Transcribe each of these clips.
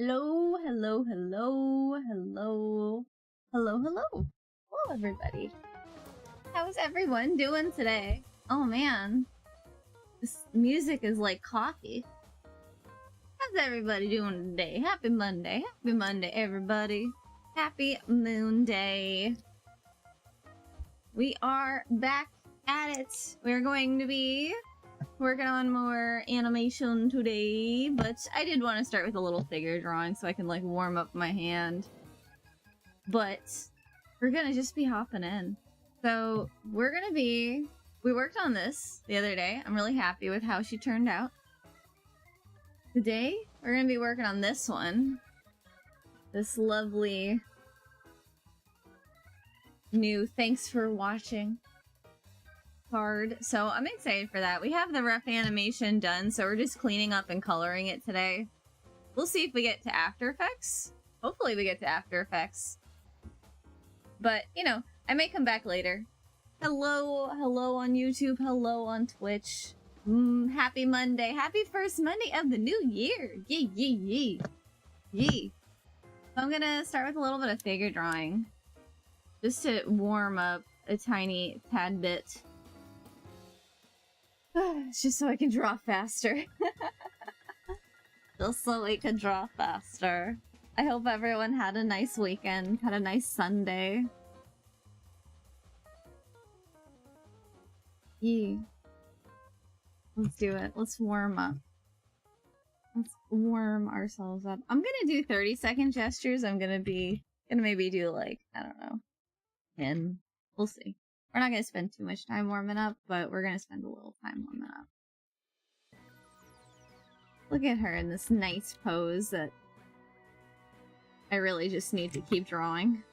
Hello, hello, hello, hello, hello, hello. Hello, everybody. How's everyone doing today? Oh man, this music is like coffee. How's everybody doing today? Happy Monday, everybody. Happy Moon Day. We are back at it. We're going to be working on more animation today, but I did want to start with a little figure drawing so I can like warm up my hand. But we're gonna just be hopping in. So we worked on this the other day. I'm really happy with how she turned out. Today, we're gonna be working on this one. This lovely new thanks for watching card. So I'm excited for that. We have the rough animation done, so we're just cleaning up and coloring it today. We'll see if we get to After Effects. Hopefully we get to After Effects. But, you know, I may come back later. Hello on YouTube, hello on Twitch. Happy Monday. Happy first Monday of the new year. Yee. So I'm gonna start with a little bit of figure drawing. Just to warm up a tiny tad bit. It's just so I can draw faster. Just so we can draw faster. I hope everyone had a nice weekend, had a nice Sunday. Yeah. Let's do it. Let's warm up. Let's warm ourselves up. I'm gonna do 30-second gestures. I'm gonna maybe do like, I don't know, 10. We'll see. We're not gonna spend too much time warming up, but we're gonna spend a little time warming up. Look at her in this nice pose that I really just need to keep drawing.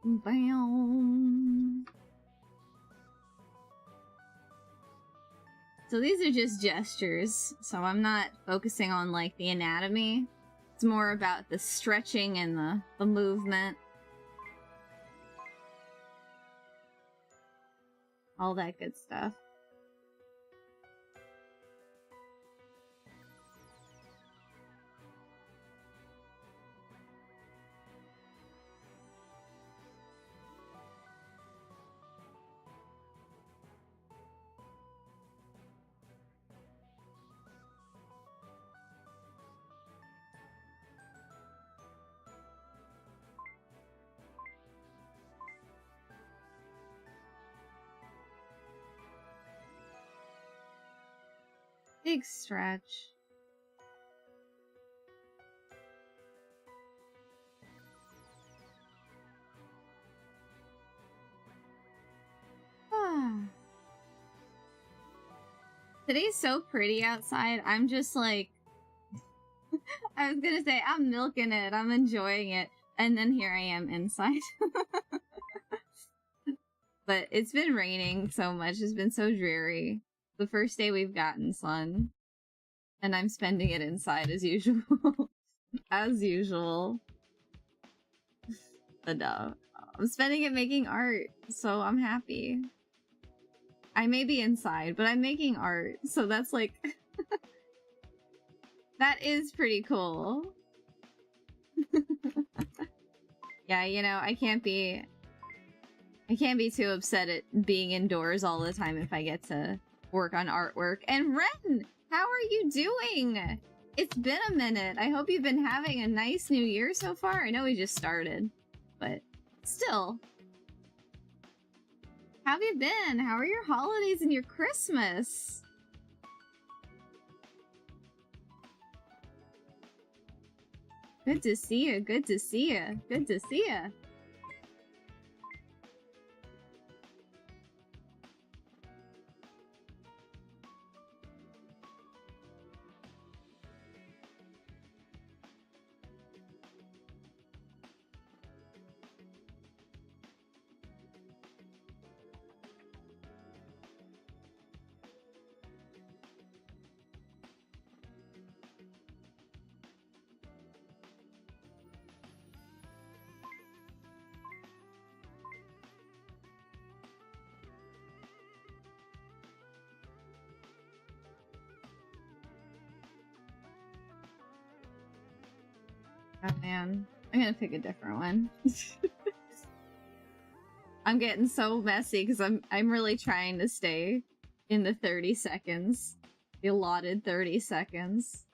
Bam. So these are just gestures, so I'm not focusing on like the anatomy. It's more about the stretching and the movement. All that good stuff. Big stretch. Today's so pretty outside. I'm just like, I was gonna say, I'm milking it. I'm enjoying it. And then here I am inside. But it's been raining so much. It's been so dreary. The first day we've gotten sun. And I'm spending it inside as usual. As usual. But no. I'm spending it making art. So I'm happy. I may be inside, but I'm making art. So that's like... that is pretty cool. Yeah, you know, I can't be too upset at being indoors all the time if I get to work on artwork. And Ren, how are you doing? It's been a minute. I hope you've been having a nice new year so far. I know we just started, but still. How have you been? How are your holidays and your Christmas? Good to see you. Good to see you. Good to see you. Oh man, I'm gonna pick a different one. I'm getting so messy because I'm really trying to stay in the 30 seconds. The allotted 30 seconds.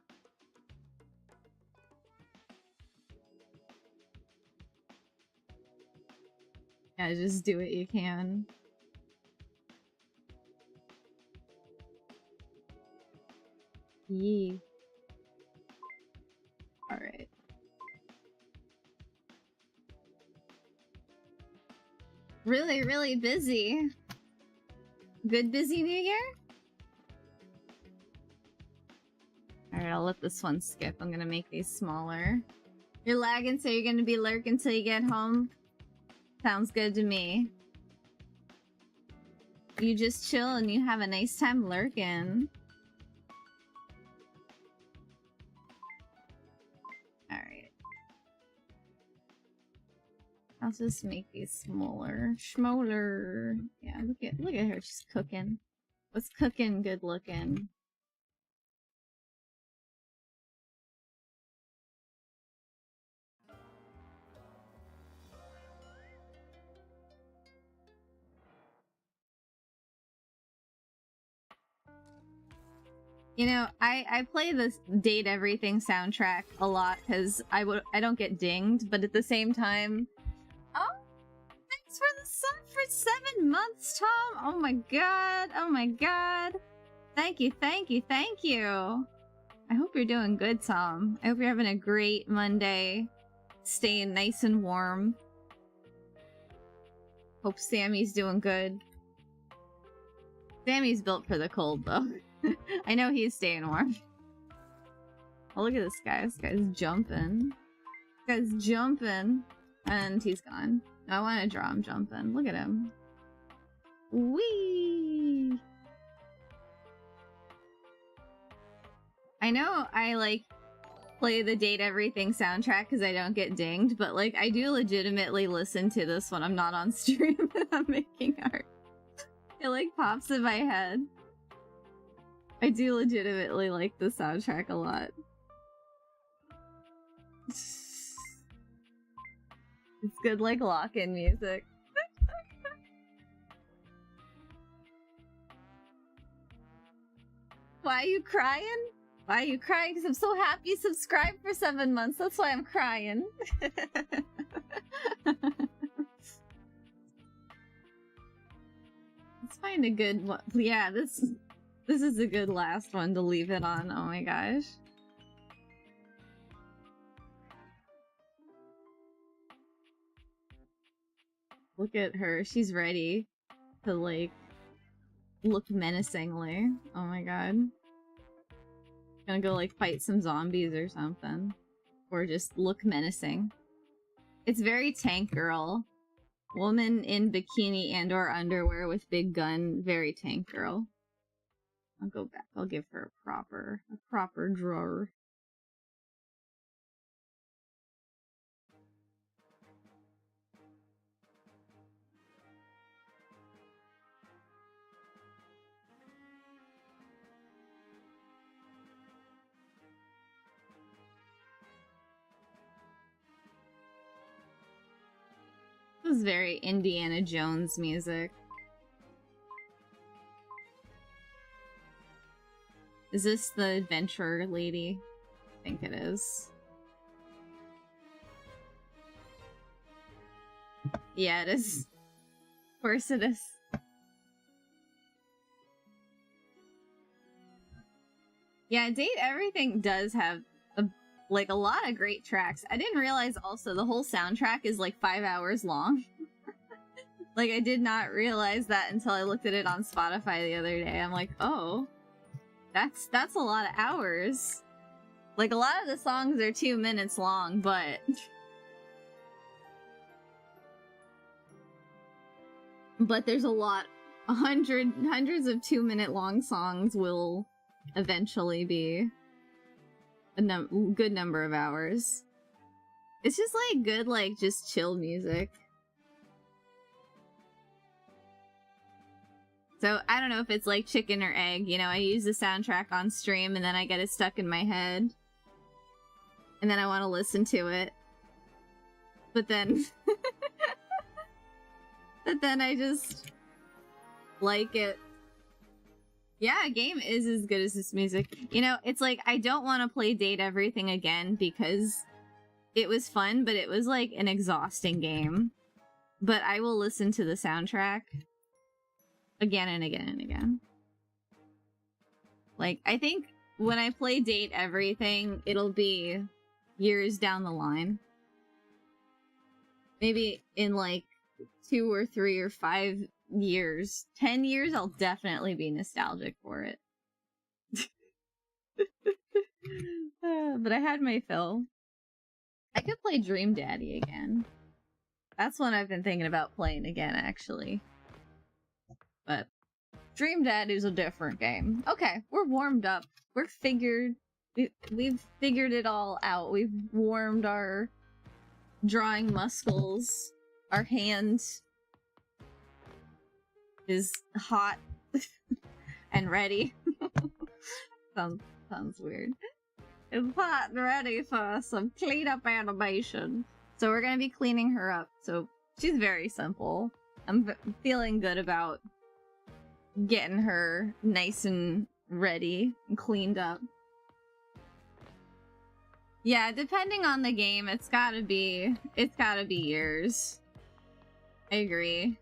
Yeah, just do what you can. Yee. Alright. Really, really busy. Good busy New Year? Alright, I'll let this one skip. I'm gonna make these smaller. You're lagging, so you're gonna be lurking till you get home? Sounds good to me. You just chill and you have a nice time lurking. Alright. I'll just make these smaller. Schmoller. Yeah, look at her, she's cooking. What's cooking good looking? You know, I play this Date Everything soundtrack a lot because I don't get dinged, but at the same time, oh, thanks for the sub for 7 months, Tom. Oh my god, oh my god. Thank you, thank you, thank you. I hope you're doing good, Tom. I hope you're having a great Monday, staying nice and warm. Hope Sammy's doing good. Sammy's built for the cold, though. I know he's staying warm. Oh, look at this guy. This guy's jumping. This guy's jumping. And he's gone. I want to draw him jumping. Look at him. Whee! I know I, like, play the Date Everything soundtrack because I don't get dinged, but, like, I do legitimately listen to this when I'm not on stream and I'm making art. It, like, pops in my head. I do legitimately like the soundtrack a lot. It's good, like, lock-in music. Why are you crying? Why are you crying? Because I'm so happy you subscribed for 7 months. That's why I'm crying. Let's find a good one. Yeah, this is a good last one to leave it on. Oh my gosh. Look at her. She's ready to, like, look menacingly. Oh my god. Gonna go, like, fight some zombies or something. Or just look menacing. It's very tank girl. Woman in bikini and or underwear with big gun. Very tank girl. I'll go back. I'll give her a proper drawer. This is very Indiana Jones music. Is this the adventurer lady? I think it is. Yeah, it is. Of course it is. Yeah, Date Everything does have a lot of great tracks. I didn't realize also the whole soundtrack is like 5 hours long. Like, I did not realize that until I looked at it on Spotify the other day. I'm like, oh, that's a lot of hours. Like, a lot of the songs are 2 minutes long, but there's a lot. Hundreds of 2-minute long songs will eventually be a good number of hours. It's just like good, like, just chill music. So I don't know if it's like chicken or egg, you know, I use the soundtrack on stream and then I get it stuck in my head. and then I want to listen to it. But then... but then I just like it. Yeah, a game is as good as this music. You know, it's like, I don't want to play Date Everything again because it was fun, but it was like an exhausting game. But I will listen to the soundtrack again and again and again. Like, I think when I play Date Everything, it'll be years down the line. Maybe in like 2 or 3 or 5 years. 10 years, I'll definitely be nostalgic for it. But I had my fill. I could play Dream Daddy again. That's one I've been thinking about playing again, actually. But Dream Daddy's a different game. Okay, we're warmed up. We're figured. We've figured it all out. We've warmed our drawing muscles. Our hand is hot and ready. sounds weird. It's hot and ready for some cleanup animation. So we're gonna be cleaning her up. So she's very simple. I'm feeling good about getting her nice and ready and cleaned up. Yeah, depending on the game, it's gotta be years. I agree.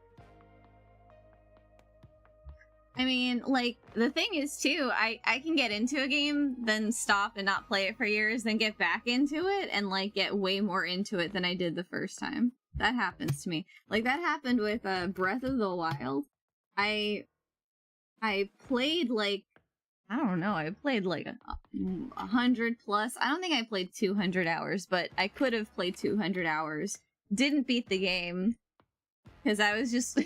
I mean, like, the thing is, too, I can get into a game, then stop and not play it for years, then get back into it, and, like, get way more into it than I did the first time. That happens to me. Like, that happened with Breath of the Wild. I played, like, I don't know, I played, like, 100 plus. I don't think I played 200 hours, but I could have played 200 hours. Didn't beat the game, because I was just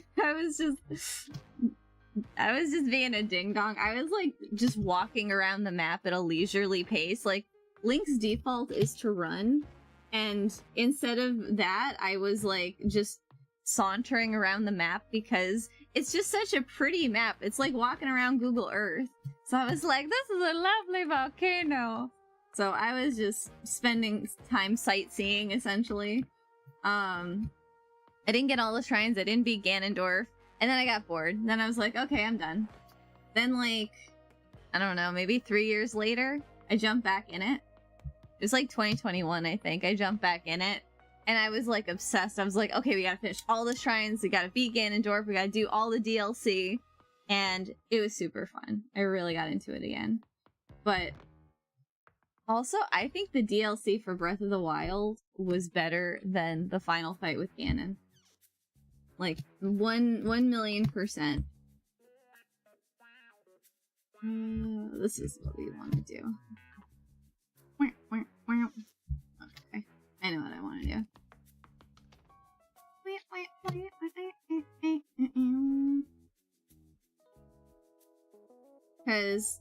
being a ding-dong. I was, like, just walking around the map at a leisurely pace. Like, Link's default is to run, and instead of that, I was, like, just sauntering around the map because it's just such a pretty map. It's like walking around Google Earth. So I was like, this is a lovely volcano. So I was just spending time sightseeing, essentially. I didn't get all the shrines. I didn't beat Ganondorf. And then I got bored. Then I was like, okay, I'm done. Then, like, I don't know, maybe 3 years later, I jumped back in it. It was like 2021, I think. I jumped back in it. And I was, like, obsessed. I was like, okay, we gotta finish all the shrines. We gotta beat Ganondorf. We gotta do all the DLC. And it was super fun. I really got into it again. But also, I think the DLC for Breath of the Wild was better than the final fight with Ganon. Like, 1,000,000%. This is what we want to do. Okay, I know what I want to do. Because,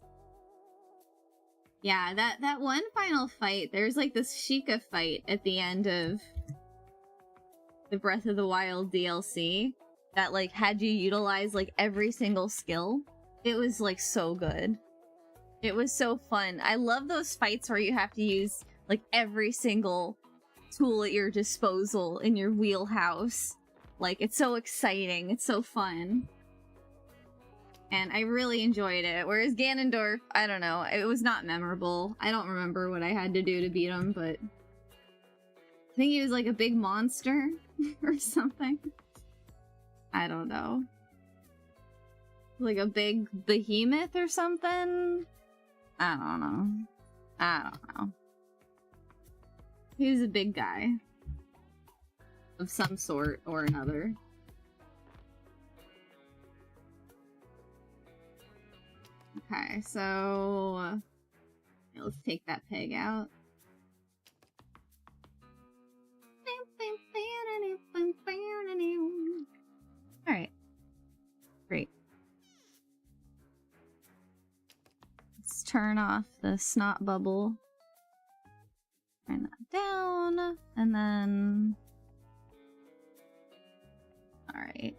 yeah, that one final fight, there's like this Sheikah fight at the end of the Breath of the Wild DLC that, like, had you utilize, like, every single skill. It was, like, so good. It was so fun. I love those fights where you have to use, like, every single tool at your disposal in your wheelhouse. Like, it's so exciting. It's so fun. And I really enjoyed it. Whereas Ganondorf, I don't know, it was not memorable. I don't remember what I had to do to beat him, but I think he was like a big monster or something. I don't know. Like a big behemoth or something? I don't know. He was a big guy. Of some sort or another. Okay, so let's take that peg out. Alright. Great. Let's turn off the snot bubble. Turn that down. And then... Alright.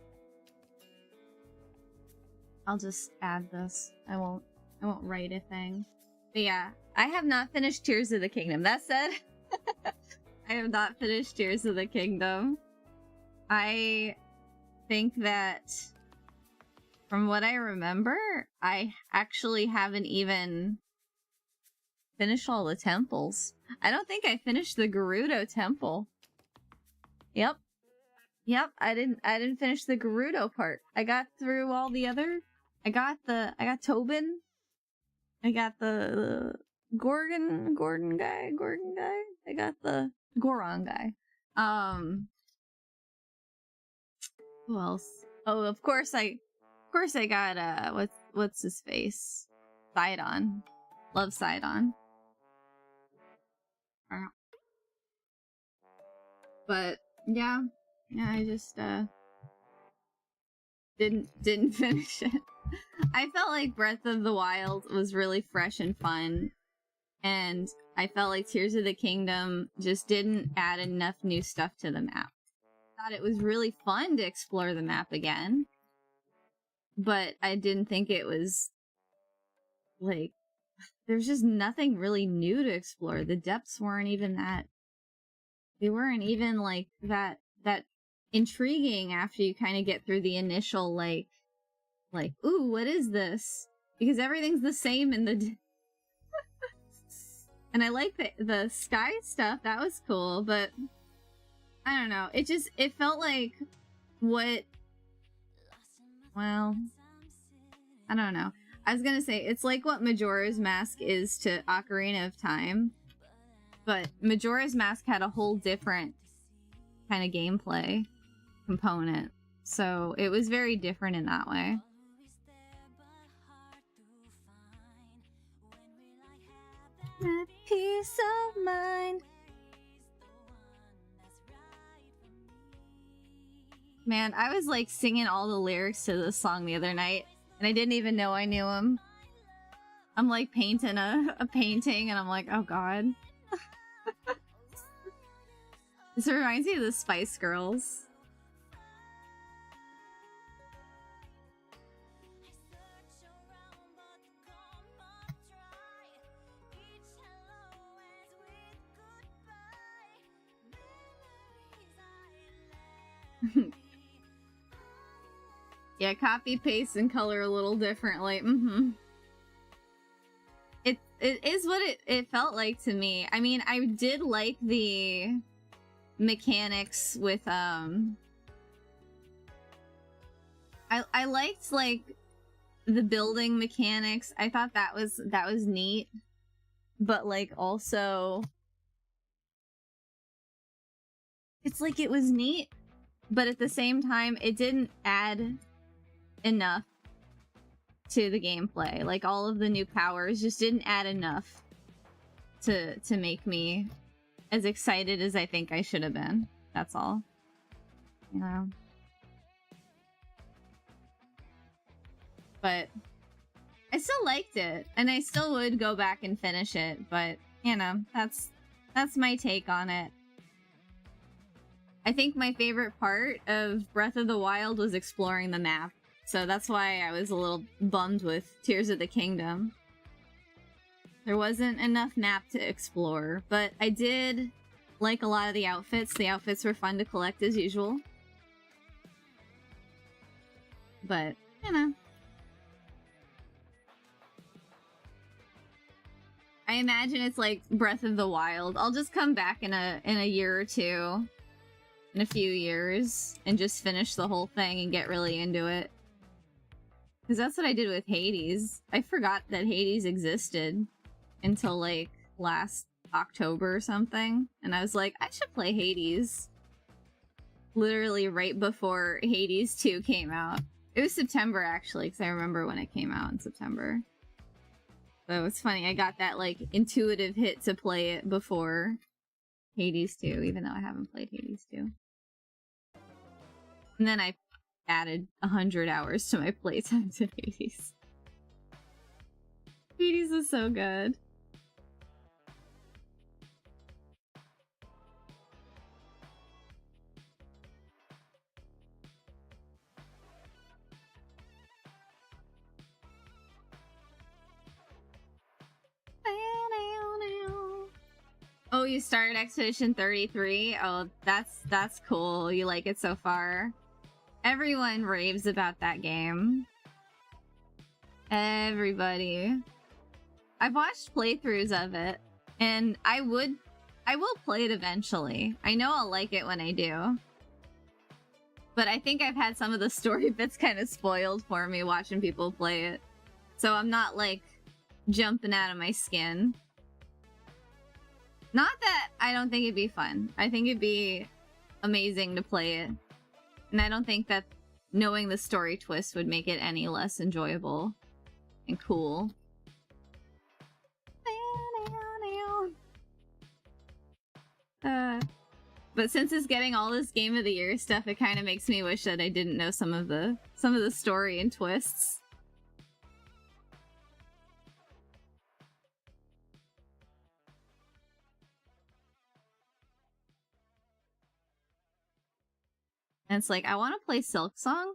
I'll just add this. I won't write a thing. But yeah, I have not finished Tears of the Kingdom. That said, I have not finished Tears of the Kingdom. I think that, from what I remember, I actually haven't even finished all the temples. I don't think I finished the Gerudo temple. Yep. Yep, I didn't finish the Gerudo part. I got through all the other. I got Tobin. I got the Gordon guy. I got the Goron guy. Who else? Oh, of course I got what's his face? Sidon. Love Sidon. But yeah, I just didn't finish it. I felt like Breath of the Wild was really fresh and fun, and I felt like Tears of the Kingdom just didn't add enough new stuff to the map. I thought it was really fun to explore the map again, but I didn't think it was, like, there's just nothing really new to explore. The depths weren't even that, they weren't even, like, that intriguing after you kind of get through the initial, like, ooh, what is this? Because everything's the same in the... And I like the sky stuff, that was cool, but I don't know. It felt like what... Well, I don't know. I was gonna say, it's like what Majora's Mask is to Ocarina of Time, but Majora's Mask had a whole different kind of gameplay component, so it was very different in that way. My peace of mind. Man, I was like singing all the lyrics to this song the other night, and I didn't even know I knew them. I'm like painting a painting, and I'm like, oh god. This reminds me of the Spice Girls. Yeah, copy, paste, and color a little differently. It is what it felt like to me. I mean, I did like the mechanics with I liked, like, the building mechanics. I thought that was neat. But, like, also, it's like it was neat, but at the same time it didn't add enough to the gameplay. Like, all of the new powers just didn't add enough to make me as excited as I think I should have been. That's all. You know? But I still liked it, and I still would go back and finish it, but, you know, that's my take on it. I think my favorite part of Breath of the Wild was exploring the map, so that's why I was a little bummed with Tears of the Kingdom. There wasn't enough map to explore, but I did like a lot of the outfits. The outfits were fun to collect as usual. But, you know. I imagine it's like Breath of the Wild. I'll just come back in a year or two, in a few years, and just finish the whole thing and get really into it. Because that's what I did with Hades. I forgot that Hades existed until, like, last October or something. And I was like, I should play Hades. Literally right before Hades 2 came out. It was September, actually, because I remember when it came out in September. So it's funny, I got that, like, intuitive hit to play it before Hades 2, even though I haven't played Hades 2. And then I added 100 hours to my playtime to Hades. Hades is so good. Oh you started Expedition 33? Oh, that's cool. You like it so far. Everyone raves about that game. Everybody. I've watched playthroughs of it, and I will play it eventually. I know I'll like it when I do. But I think I've had some of the story bits kind of spoiled for me watching people play it. So I'm not, like, jumping out of my skin. Not that I don't think it'd be fun. I think it'd be amazing to play it. And I don't think that knowing the story twist would make it any less enjoyable and cool. But since it's getting all this Game of the Year stuff, it kind of makes me wish that I didn't know some of the story and twists. And it's like, I want to play Silk Song,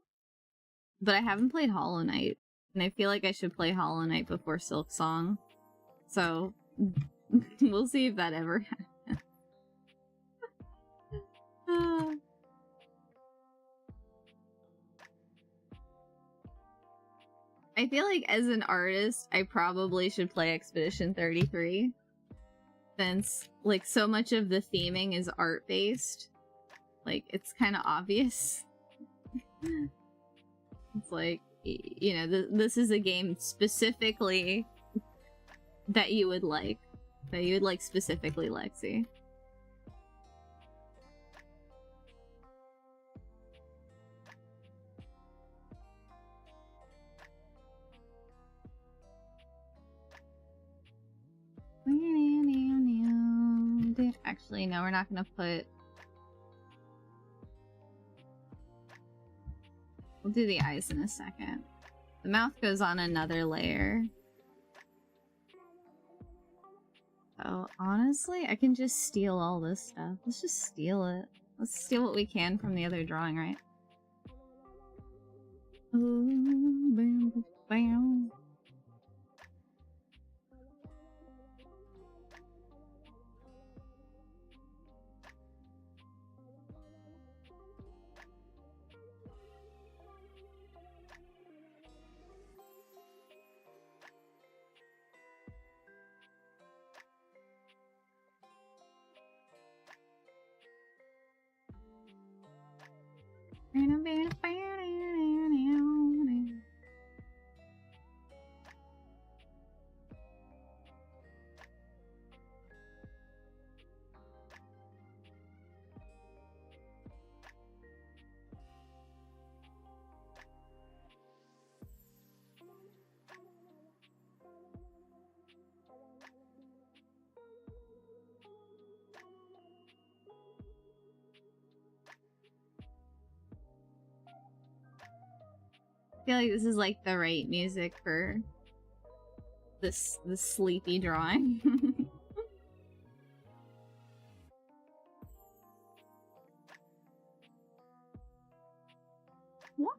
but I haven't played Hollow Knight. And I feel like I should play Hollow Knight before Silk Song. So, we'll see if that ever happens. I feel like as an artist, I probably should play Expedition 33. Since, like, so much of the theming is art-based. Like, it's kind of obvious. It's like, you know, this is a game specifically that you would like. That you would like specifically, Lexi. Actually, no, we're not gonna put... We'll do the eyes in a second. The mouth goes on another layer. Oh, honestly, I can just steal all this stuff. Let's just steal it. Let's steal what we can from the other drawing, right? Ooh, bam, bam. I feel like this is like the right music for this sleepy drawing. What?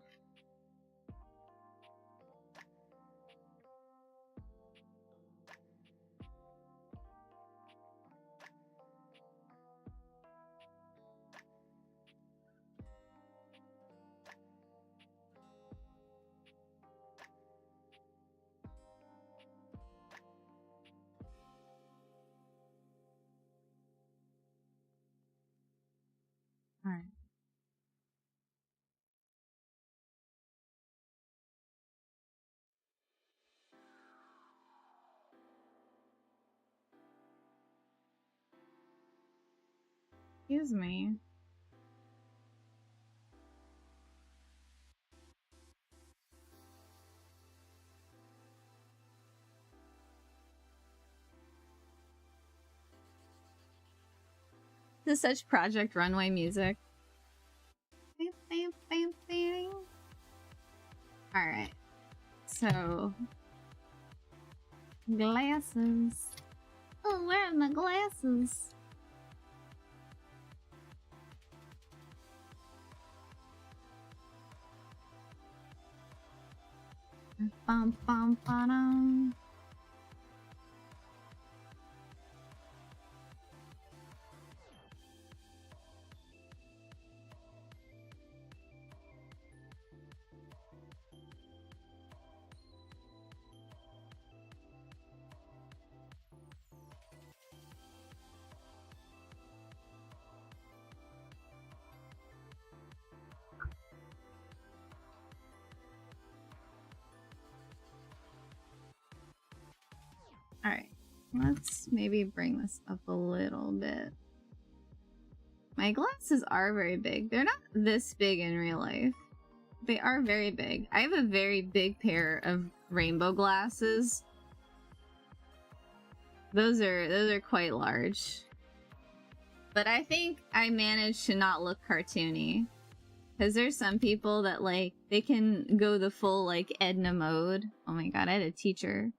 Alright. Excuse me. This is such Project Runway music. Alright. So... glasses. Oh, where are my glasses? Bum, bum, ba-dum. Alright, let's maybe bring this up a little bit. My glasses are very big. They're not this big in real life. They are very big. I have a very big pair of rainbow glasses. Those are quite large. But I think I managed to not look cartoony. Because there's some people that, like, they can go the full, like, Edna mode. Oh my god, I had a teacher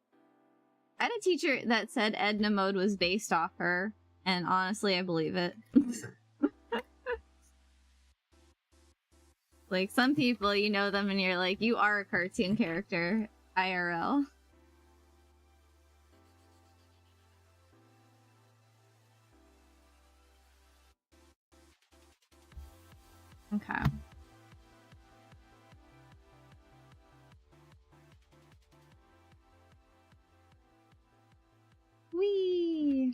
that said Edna mode was based off her. And honestly, I believe it. Like, some people, you know them and you're like, you are a cartoon character, IRL. Okay. Whee!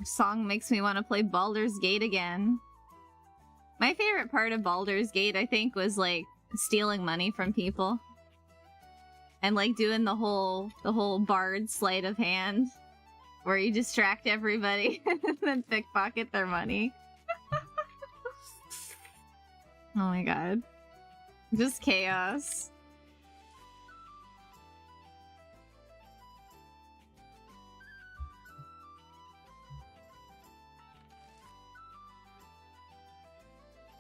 Song makes me want to play Baldur's Gate again. My favorite part of Baldur's Gate, I think, was like stealing money from people. And like doing the whole bard sleight of hand where you distract everybody and then pickpocket their money. Oh my god. Just chaos.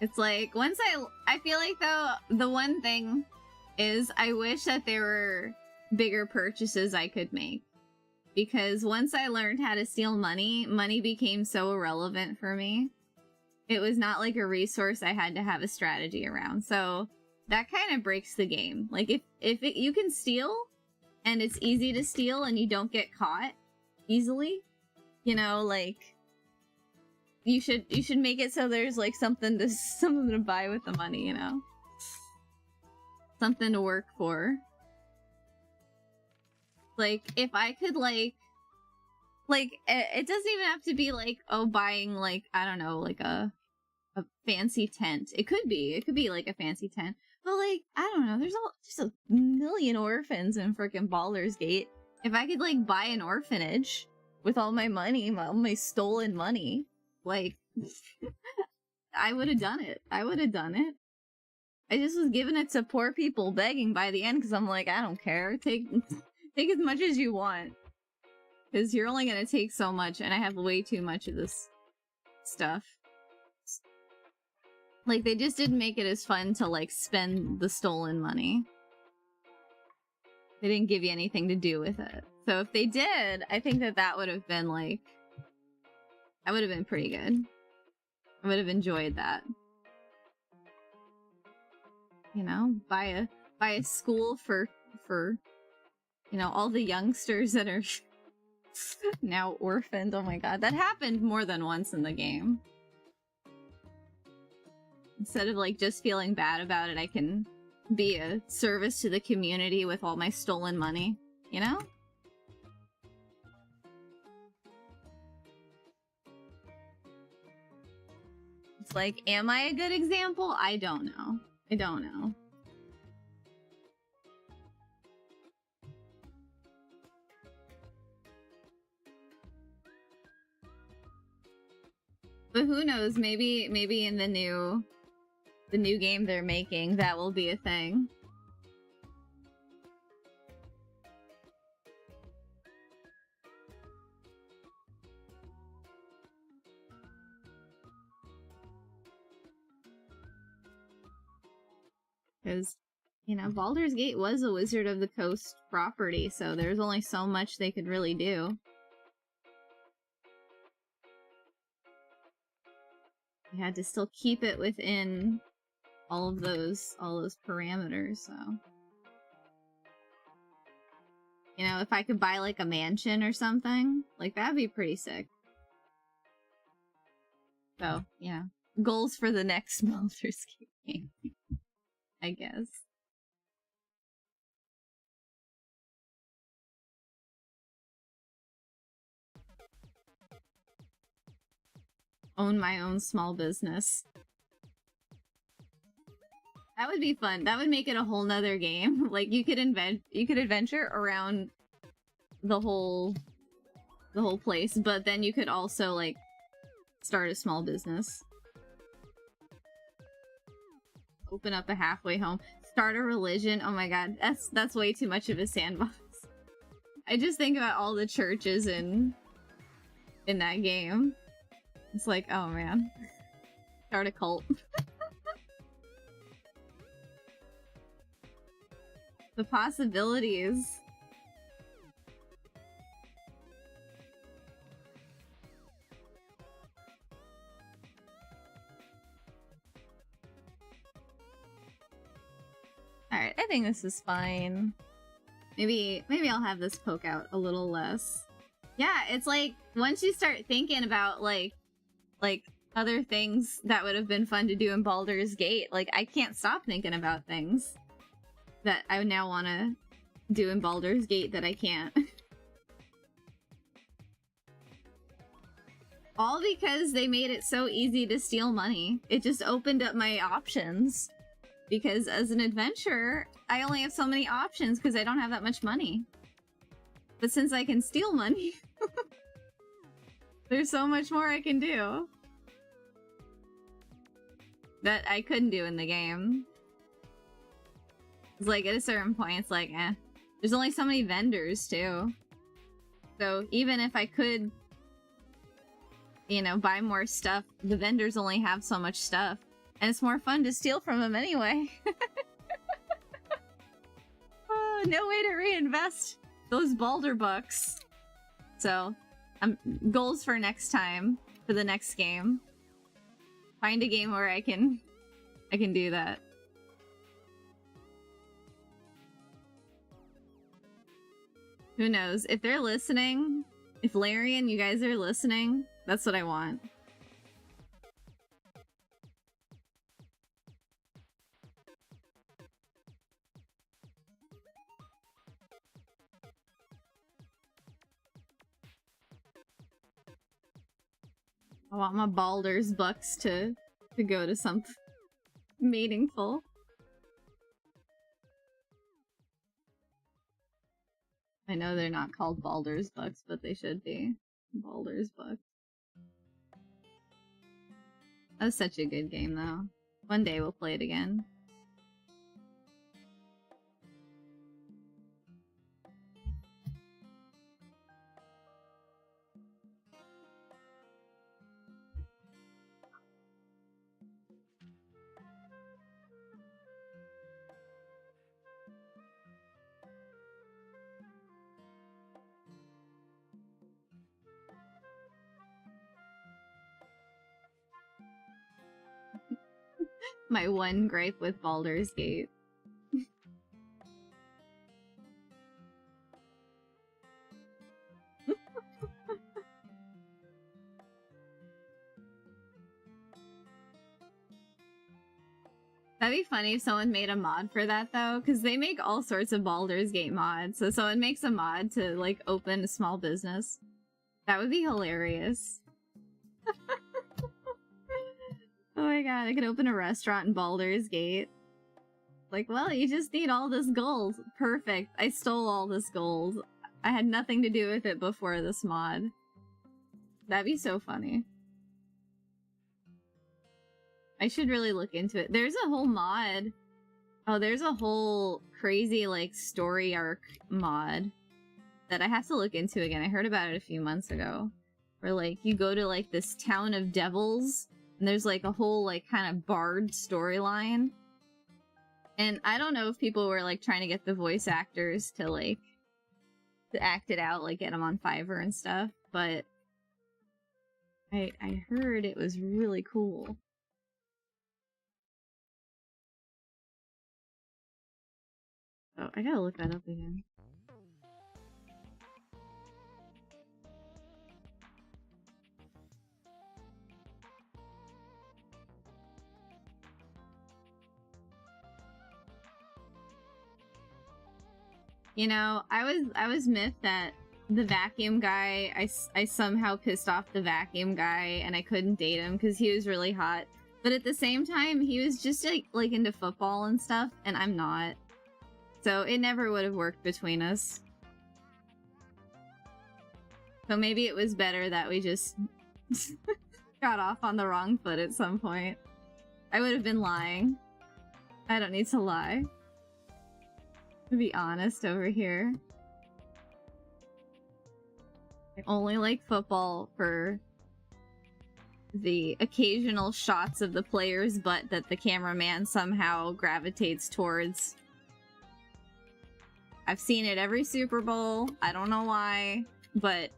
It's like, once I feel like, though, the one thing is I wish that there were bigger purchases I could make. Because once I learned how to steal money, money became so irrelevant for me. It was not like a resource I had to have a strategy around. So that kind of breaks the game. Like, you can steal, and it's easy to steal, and you don't get caught easily, you know, like, you should make it so there's like something to buy with the money, you know? Something to work for. Like, if I could like, it doesn't even have to be like, oh, buying like, I don't know, like a fancy tent. It could be like a fancy tent. But like, I don't know, there's just a million orphans in frickin' Baldur's Gate. If I could like buy an orphanage with all my money, all my stolen money, like, I would have done it. I just was giving it to poor people begging by the end because I'm like, I don't care. Take as much as you want. Because you're only going to take so much, and I have way too much of this stuff. Like, they just didn't make it as fun to, like, spend the stolen money. They didn't give you anything to do with it. So if they did, I think that would have been, like... That would have been pretty good. I would have enjoyed that. You know, buy a school for you know, all the youngsters that are now orphaned. Oh my god, that happened more than once in the game. Instead of like just feeling bad about it, I can be a service to the community with all my stolen money, you know? It's like, am I a good example? I don't know. I don't know. But who knows, maybe in the new game they're making, that will be a thing. Because, you know, Baldur's Gate was a Wizard of the Coast property, so there's only so much they could really do. You had to still keep it within all those parameters, so... You know, if I could buy like a mansion or something, like that'd be pretty sick. So, yeah. Goals for the next Baldur's Gate game, I guess. Own my own small business. That would be fun. That would make it a whole nother game. Like you could adventure around the whole place, but then you could also like start a small business. Open up a halfway home. Start a religion. Oh my god, that's way too much of a sandbox. I just think about all the churches in that game. It's like, oh man. Start a cult. The possibilities. Alright, I think this is fine. Maybe I'll have this poke out a little less. Yeah, it's like, once you start thinking about, like other things that would have been fun to do in Baldur's Gate, like, I can't stop thinking about things that I now want to do in Baldur's Gate that I can't. All because they made it so easy to steal money. It just opened up my options. Because as an adventurer, I only have so many options because I don't have that much money. But since I can steal money, there's so much more I can do that I couldn't do in the game. It's like, at a certain point, it's like, eh. There's only so many vendors, too. So even if I could, you know, buy more stuff, the vendors only have so much stuff. And it's more fun to steal from them anyway. Oh, no way to reinvest those Baldur bucks. So, goals for next time, for the next game. Find a game where I can do that. Who knows? If they're listening, if Larian, you guys are listening, that's what I want. I want my Baldur's bucks to go to something meaningful. I know they're not called Baldur's bucks, but they should be. Baldur's bucks. That was such a good game, though. One day we'll play it again. My one gripe with Baldur's Gate. That'd be funny if someone made a mod for that, though, because they make all sorts of Baldur's Gate mods. So someone makes a mod to, like, open a small business. That would be hilarious. Oh my god, I could open a restaurant in Baldur's Gate. Like, well, you just need all this gold. Perfect. I stole all this gold. I had nothing to do with it before this mod. That'd be so funny. I should really look into it. There's a whole mod. Oh, there's a whole crazy, like, story arc mod that I have to look into again. I heard about it a few months ago. Where, like, you go to, like, this town of devils, and there's, like, a whole, like, kind of bard storyline. And I don't know if people were, like, trying to get the voice actors to, like, to act it out, like, get them on Fiverr and stuff, but I heard it was really cool. Oh, I gotta look that up again. You know, I was miffed that the vacuum guy, I somehow pissed off the vacuum guy and I couldn't date him because he was really hot. But at the same time, he was just like into football and stuff, and I'm not. So it never would have worked between us. So maybe it was better that we just got off on the wrong foot at some point. I would have been lying. I don't need to lie. To be honest over here. I only like football for the occasional shots of the player's butt that the cameraman somehow gravitates towards. I've seen it every Super Bowl. I don't know why, but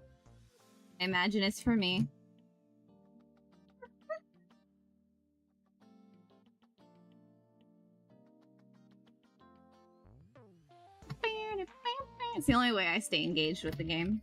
I imagine it's for me. It's the only way I stay engaged with the game.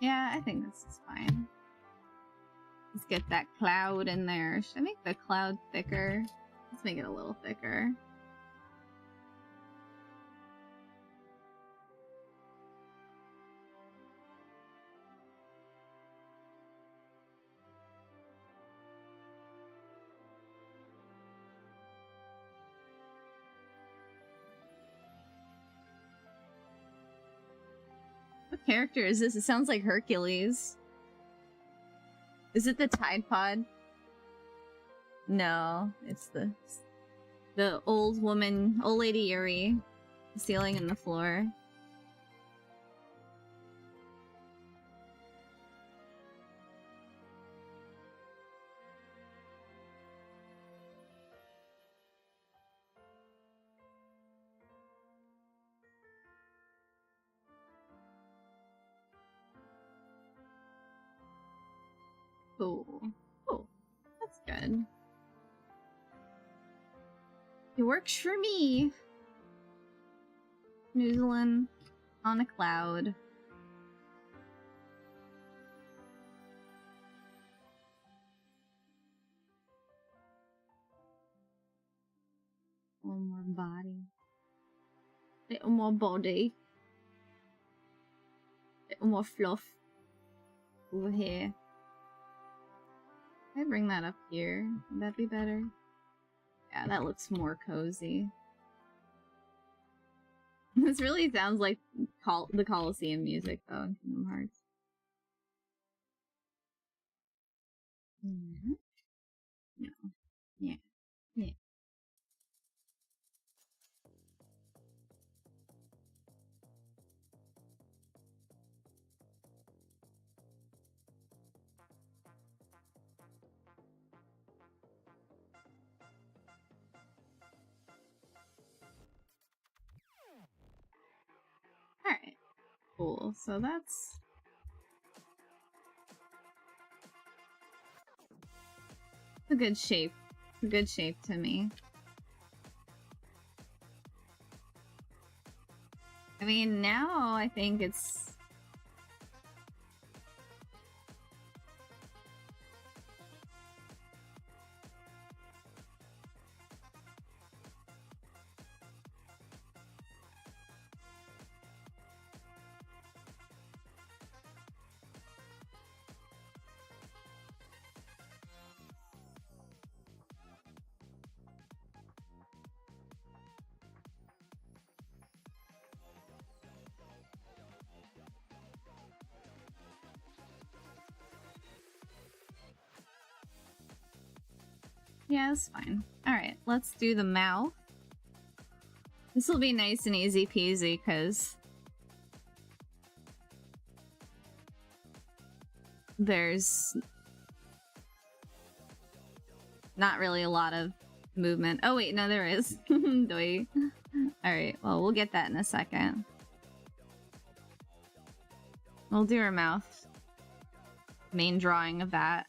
Yeah, I think this is fine. Let's get that cloud in there. Should I make the cloud thicker? Let's make it a little thicker. What character is this? It sounds like Hercules. Is it the Tide Pod? No, it's the old woman, old lady Yuri, the ceiling and the floor. Cool. Oh, that's good. It works for me. Noodling on a cloud. One more body. Little more body. Little more fluff. Over here. Can I bring that up here? Would that be better? Yeah, that looks more cozy. This really sounds like the Coliseum music, though, in Kingdom Hearts. Mm-hmm. No. Yeah. Yeah. Alright. Cool. So that's a good shape. A good shape to me. I mean, now I think it's... Yeah, that's fine. Alright, let's do the mouth. This will be nice and easy peasy, because there's not really a lot of movement. Oh wait, no there is. Doi. Alright, well we'll get that in a second. We'll do her mouth main drawing of that.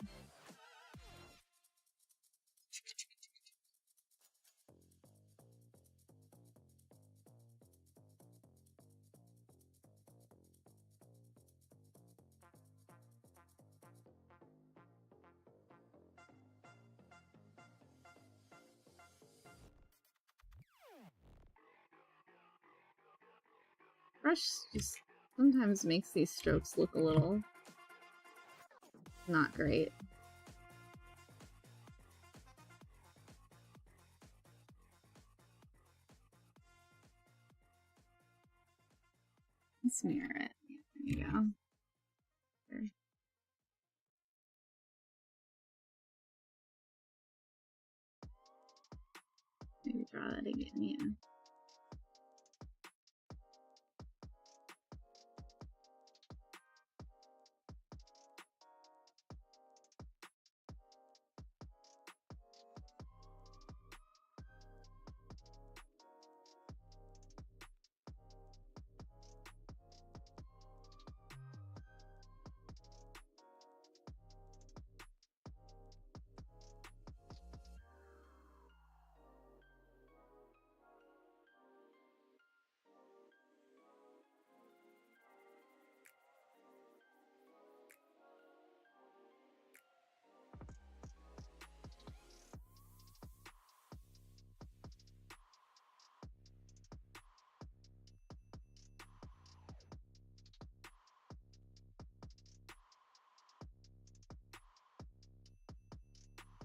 Brush just sometimes makes these strokes look a little not great. Let's mirror it. There you go. There. Maybe draw that again, yeah.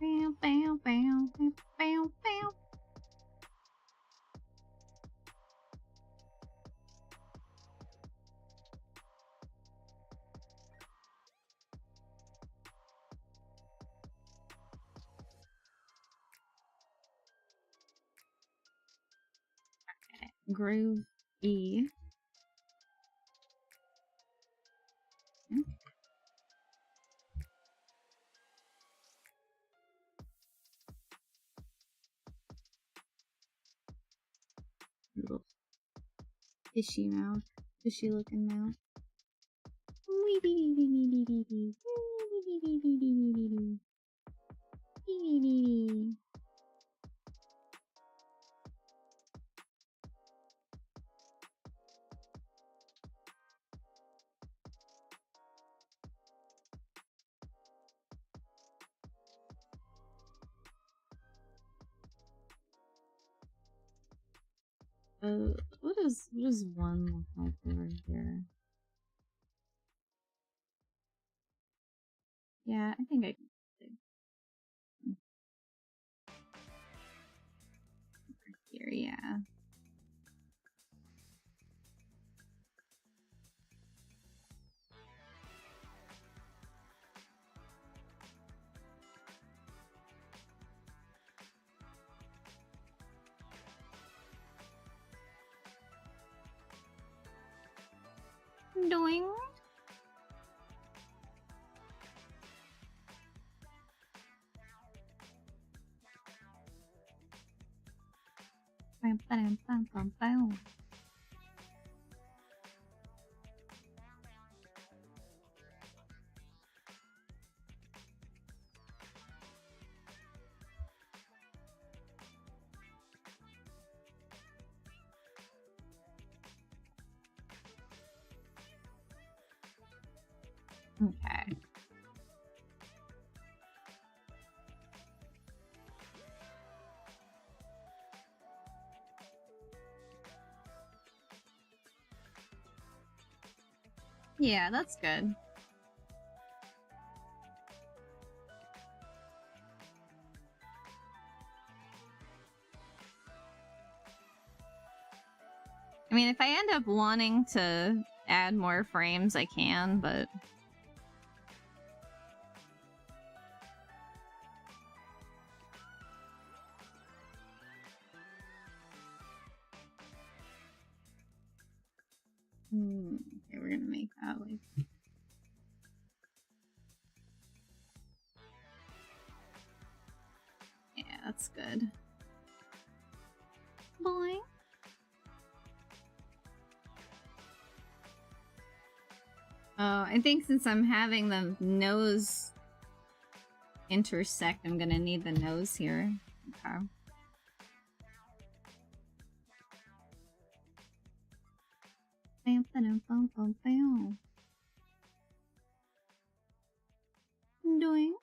Bow, bow, bow, bow, bow. Okay. Groove E. Little fishy mouth, fishy looking mouth. Wee bee bee bee bee bee bee. Wee bee bee bee bee bee bee bee. Bee bee bee bee. What does one look like over here? Yeah, I think I can see. Over here, yeah. Doing. Bam, bam, bam, bam, bam. Okay. Yeah, that's good. I mean, if I end up wanting to add more frames, I can, but... Okay, we're gonna make that like... Yeah, that's good. Boing. Oh, I think since I'm having the nose intersect, I'm gonna need the nose here. Okay. Doing.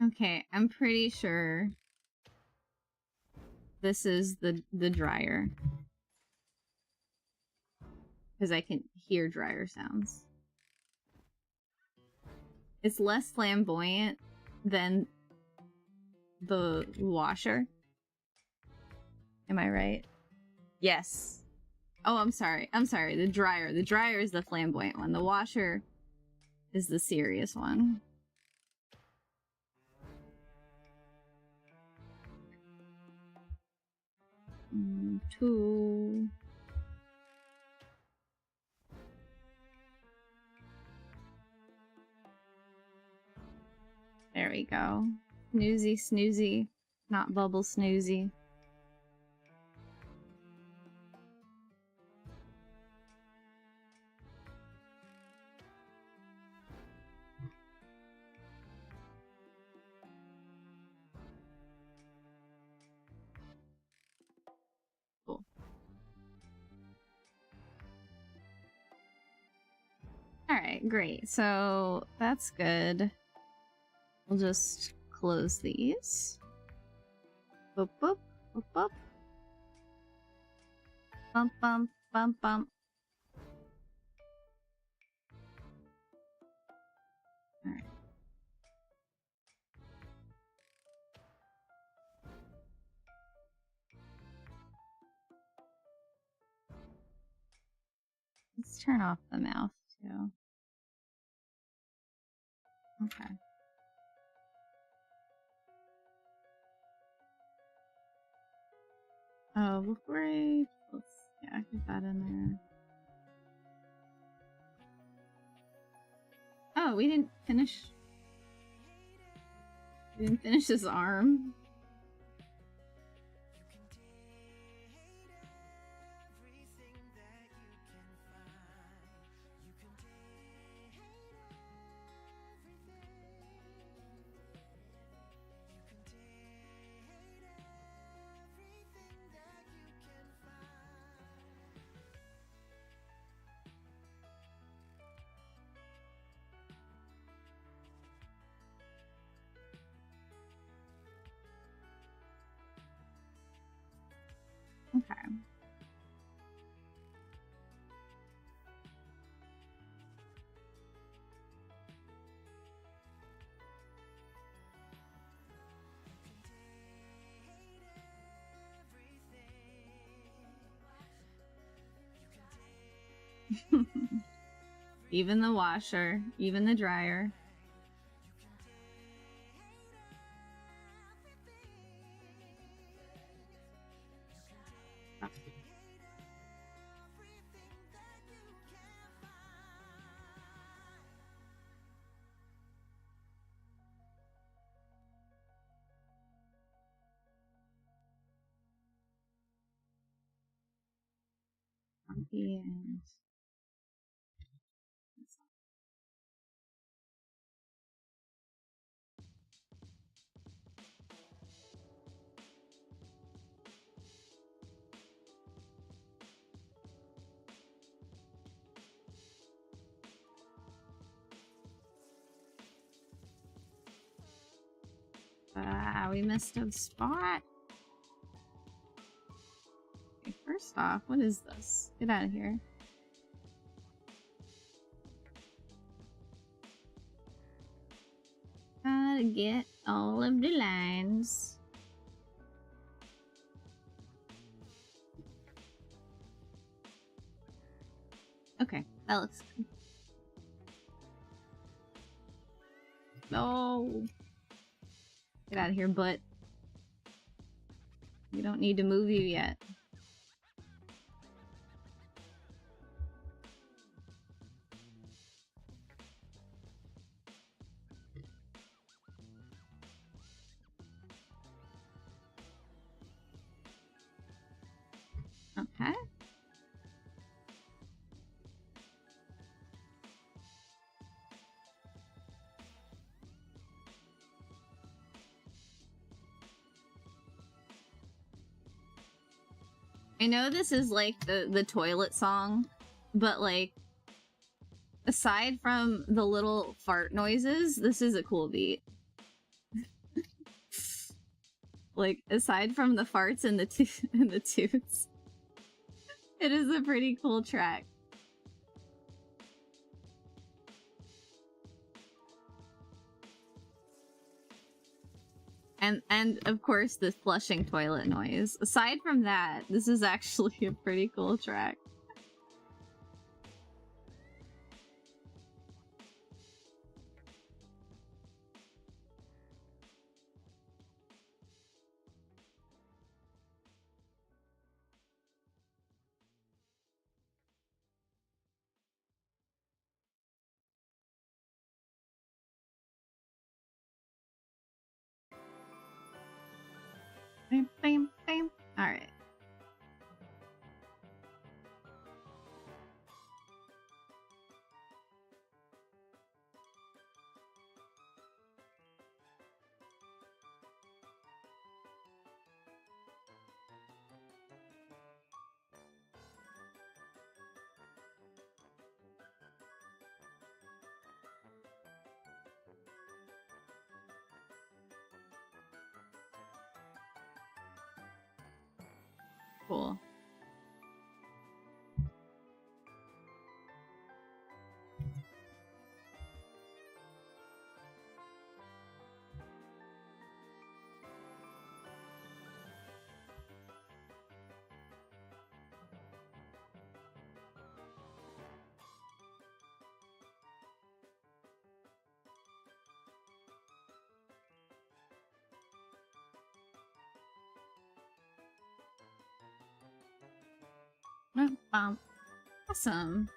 Okay, I'm pretty sure this is the dryer. Because I can hear dryer sounds. It's less flamboyant than the washer. Am I right? Yes. Oh, I'm sorry. I'm sorry. The dryer. The dryer is the flamboyant one. The washer is the serious one. Two. There we go. Snoozy, snoozy. Not bubble snoozy. Cool. Alright, great. So that's good. We'll just close these. Boop, boop, boop, boop. Bump, bump, bump, bump. Alright. Let's turn off the mouth, too. Okay. Oh, before yeah, get that in there. Oh, we didn't finish. We didn't finish his arm. Okay. Even the washer, even the dryer. And we missed a spot. Okay, first off, what is this? Get out of here. Gotta get all of the lines. Okay, that looks good. No. Get out of here, butt. We don't need to move you yet. Okay. I know this is like the toilet song, but like aside from the little fart noises, this is a cool beat. Like aside from the farts and the toots, it is a pretty cool track. And of course the flushing toilet noise. Aside from that, this is actually a pretty cool track. Bam, bam, bam. All right. Cool. Awesome.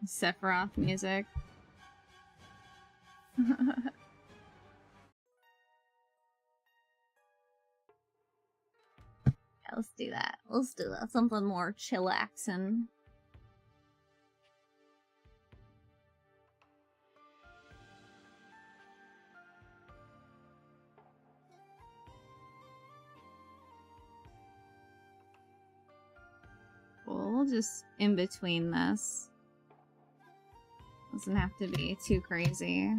Sephiroth music. Yeah, let's do that. Let's do that. Something more chillaxing. Cool. We'll just in between this. Doesn't have to be too crazy.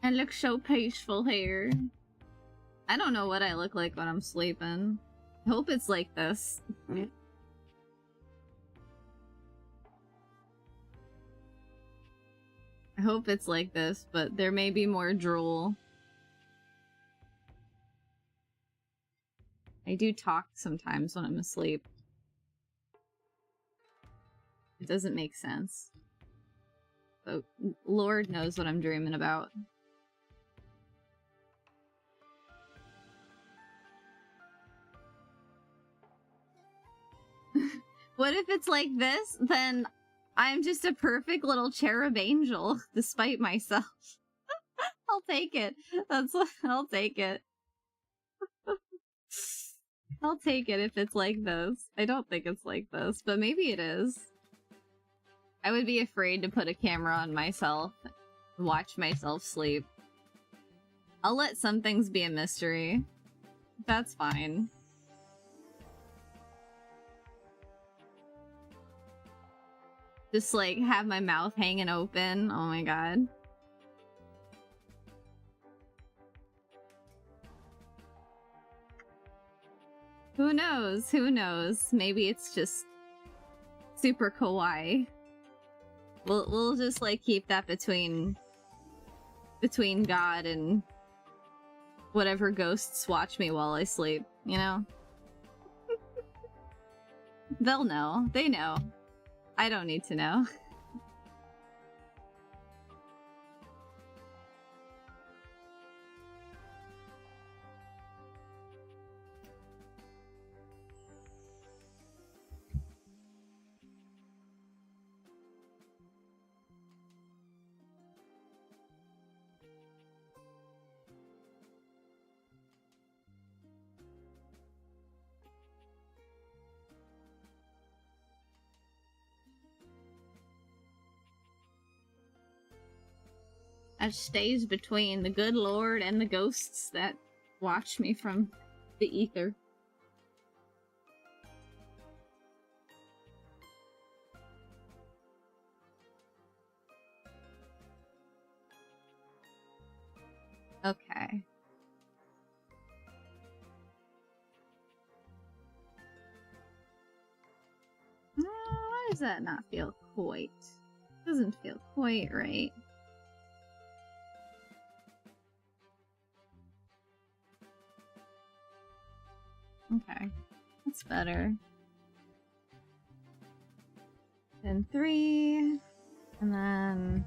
I look so peaceful here. I don't know what I look like when I'm sleeping. I hope it's like this. I hope it's like this, but there may be more drool. I do talk sometimes when I'm asleep. It doesn't make sense. But Lord knows what I'm dreaming about. What if it's like this? Then I'm just a perfect little cherub angel, despite myself. I'll take it. I'll take it. I'll take it if it's like this. I don't think it's like this, but maybe it is. I would be afraid to put a camera on myself, watch myself sleep. I'll let some things be a mystery. That's fine. Just like have my mouth hanging open. Oh my god. Who knows? Who knows? Maybe it's just super kawaii. We'll just like keep that between God and whatever ghosts watch me while I sleep, you know? They'll know. They know. I don't need to know. That stays between the good Lord and the ghosts that watch me from the ether. Okay. Why does that not feel quite? Doesn't feel quite right. Okay, that's better. Then 3, and then...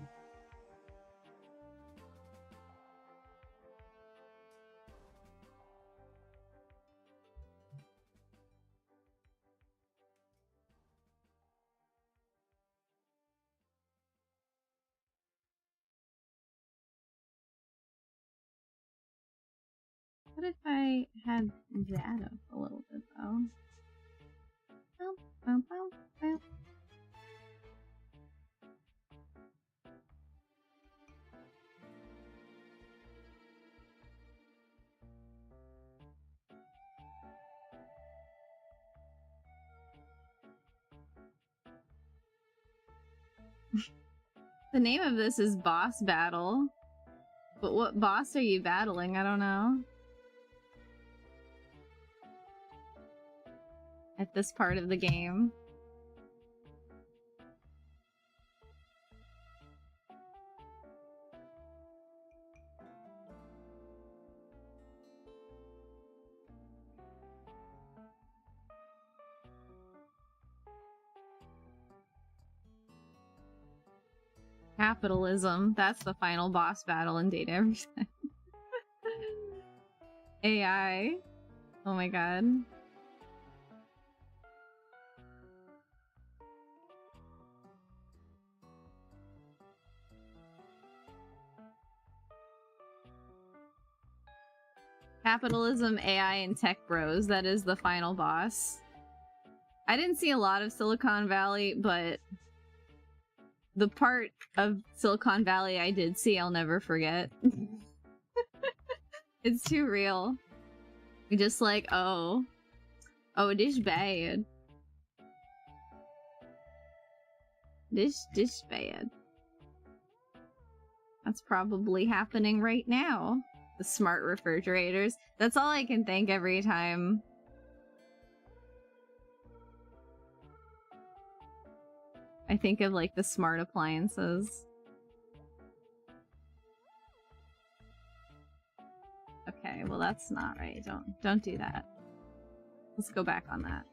What if I had that up a little bit, though? Boom, boom, boom, boom. The name of this is Boss Battle. But what boss are you battling? I don't know. At this part of the game. Capitalism. That's the final boss battle in Date Everything. AI. Oh my god. Capitalism, AI, and tech bros. That is the final boss. I didn't see a lot of Silicon Valley, but the part of Silicon Valley I did see, I'll never forget. It's too real. You're just like, oh, it is bad. This bad. That's probably happening right now. The smart refrigerators. That's all I can think every time. I think of like the smart appliances. Okay, well that's not right. Don't do that. Let's go back on that.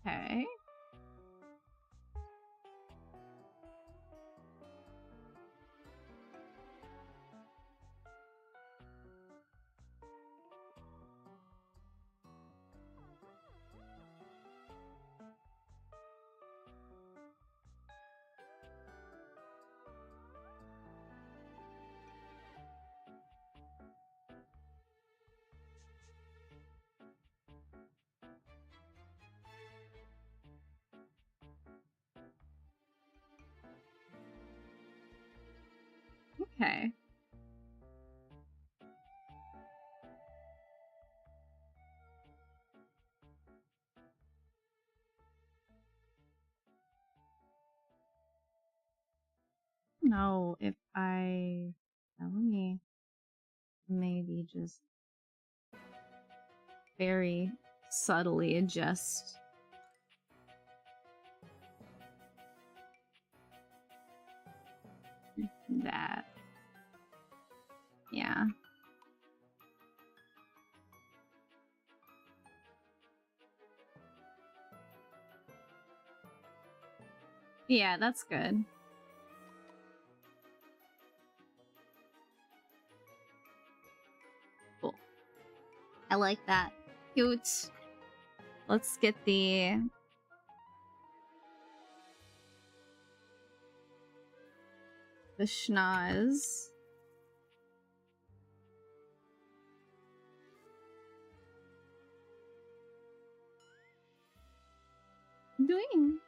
Okay. Okay. No, if I let me maybe just very subtly adjust that. Yeah. Yeah, that's good. Cool. I like that. Cute. Let's get the schnoz. Doing.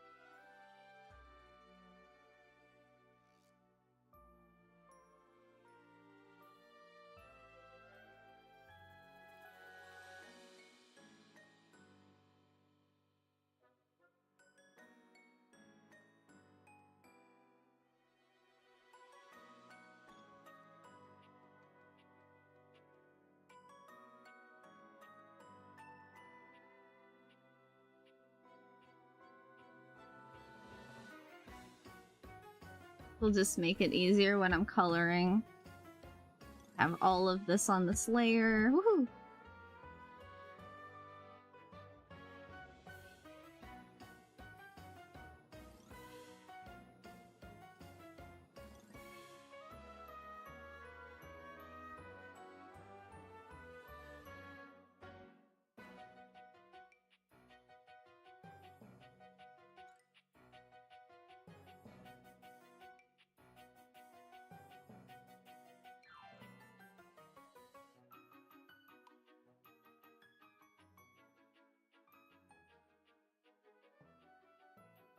We'll just make it easier when I'm coloring. Have all of this on this layer. Woohoo!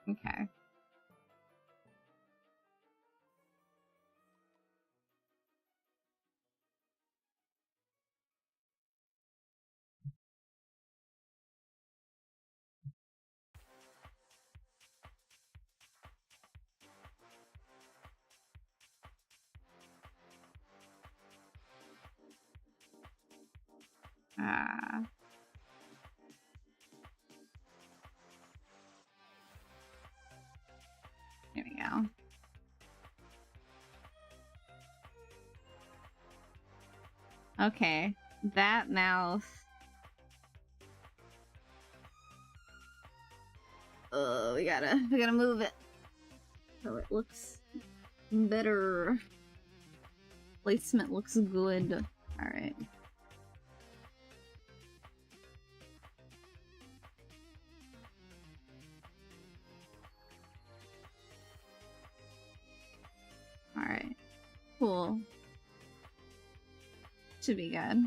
Okay. There we go. Okay, that mouth. Oh, we gotta move it so it looks better. Placement looks good. All right. All right. Cool. Should be good.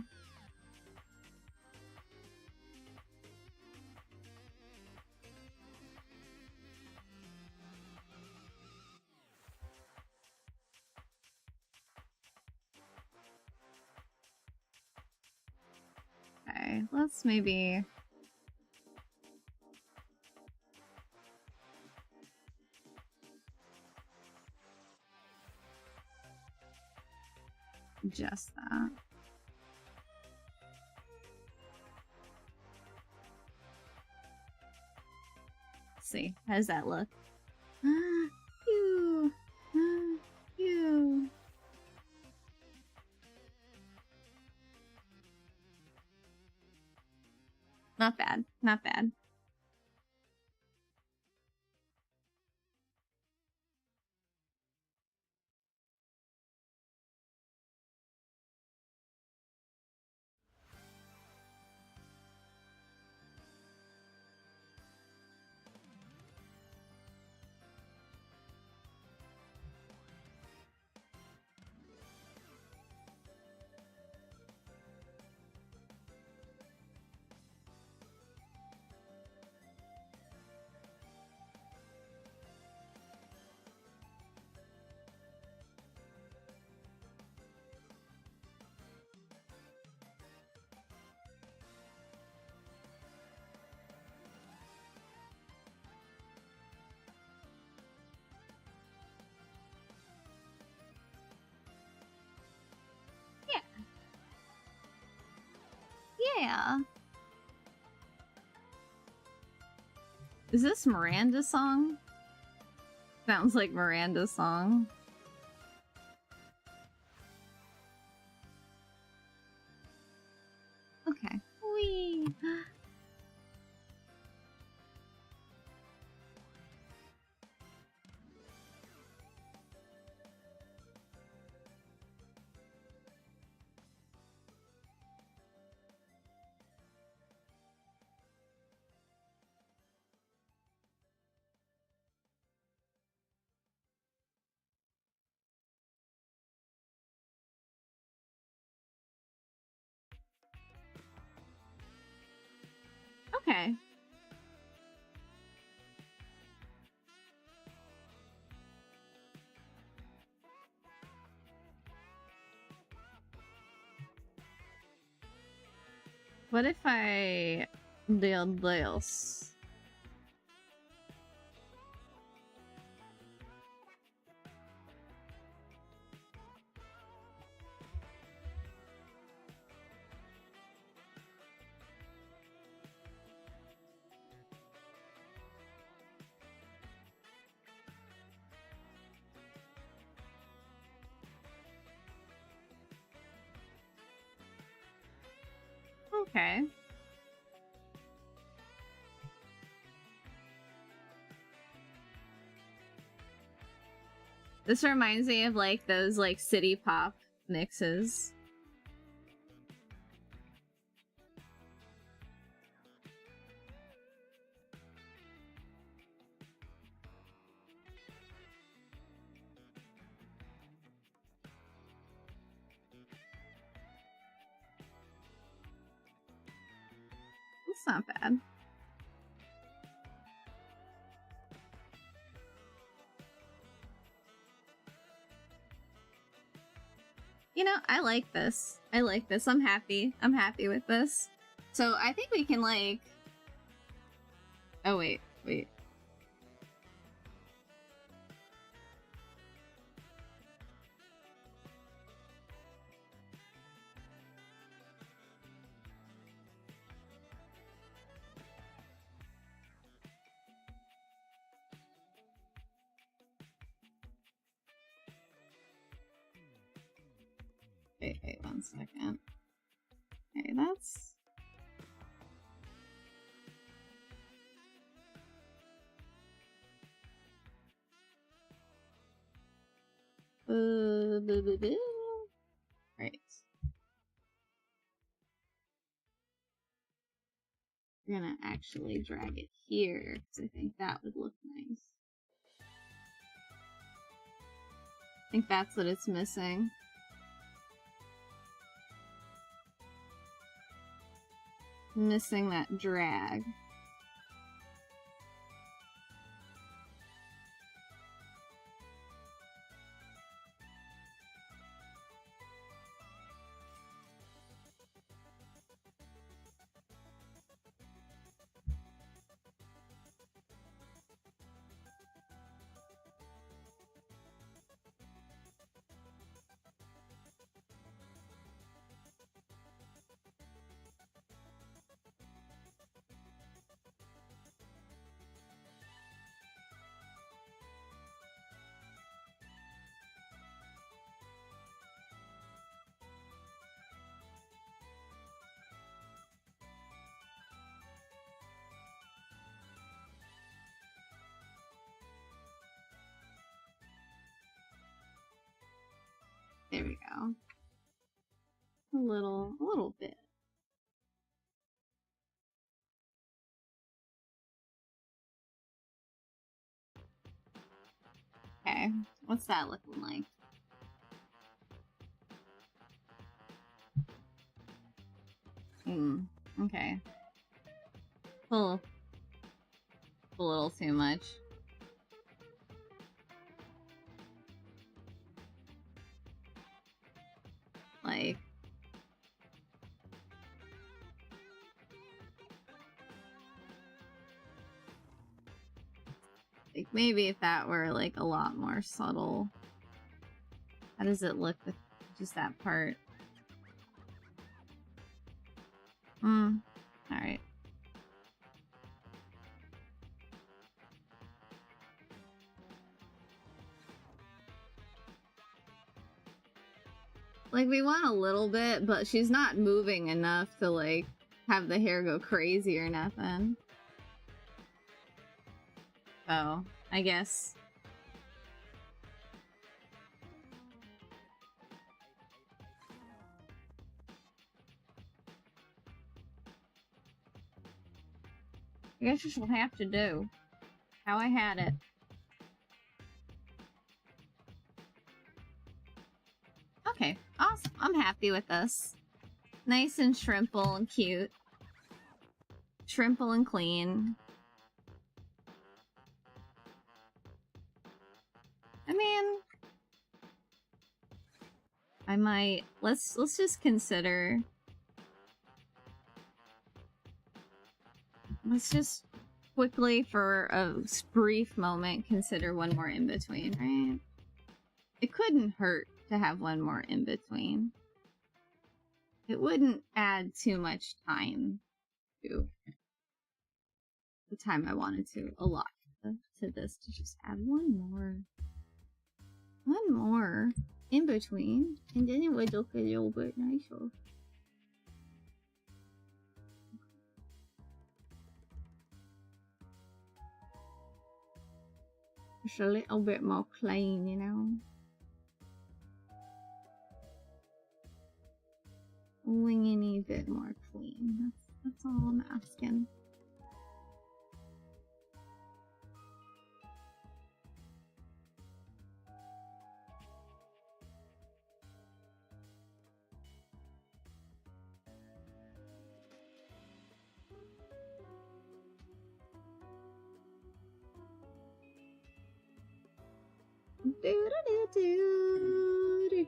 Okay, let's maybe adjust that. Let's see, how does that look? Ew. Ew. Not bad, not bad. Yeah. Is this Miranda's song? Sounds like Miranda's song. Okay. Whee! Okay. What if I did this? Okay. This reminds me of like those like city pop mixes. It's not bad. You know, I like this. I like this. I'm happy. I'm happy with this. So I think we can like... Oh, wait. Wait. Wait, 1 second. Okay, that's... Right. We're gonna actually drag it here, because I think that would look nice. I think that's what it's missing. Missing that drag. There we go. A little bit. Okay, what's that looking like? Okay. A little too much. Like... Like, maybe if that were, like, a lot more subtle. How does it look with just that part? Alright. Like, we want a little bit, but she's not moving enough to, like, have the hair go crazy or nothing. So, I guess. I guess this will have to do. How I had it. Okay, awesome. I'm happy with this. Nice and shrimple and cute. Shrimple and clean. I mean, I might let's just consider. Let's just quickly, for a brief moment, consider one more in between, right? It couldn't hurt to have one more in between. It wouldn't add too much time to the time I wanted to allot to this, to just add one more in between, and then it would look a little bit nicer. Just a little bit more clean, you know? A bit more clean. That's all I'm asking.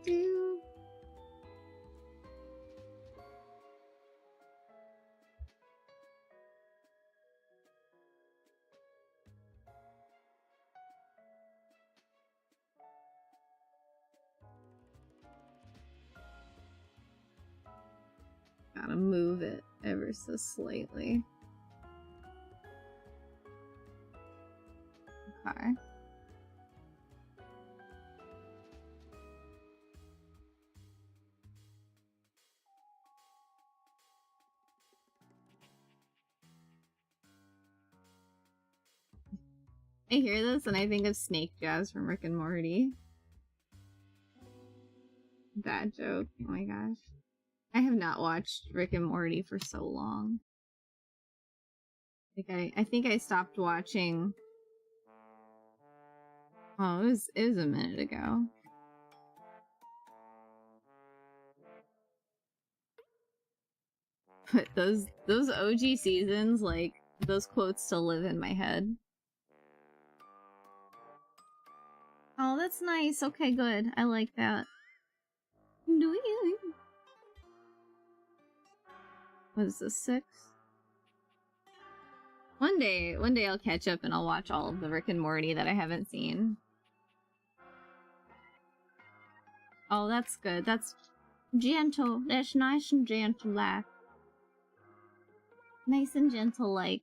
Do. Gotta move it ever so slightly. Okay. I hear this and I think of Snake Jazz from Rick and Morty. Bad joke. Oh my gosh. I have not watched Rick and Morty for so long. Like I think I stopped watching. Oh, it was a minute ago. But those OG seasons, like, those quotes still live in my head. Oh, that's nice. Okay, good. I like that. What is this, 6? One day I'll catch up and I'll watch all of the Rick and Morty that I haven't seen. Oh, that's good. That's gentle. That's nice and gentle, like. Nice and gentle, like.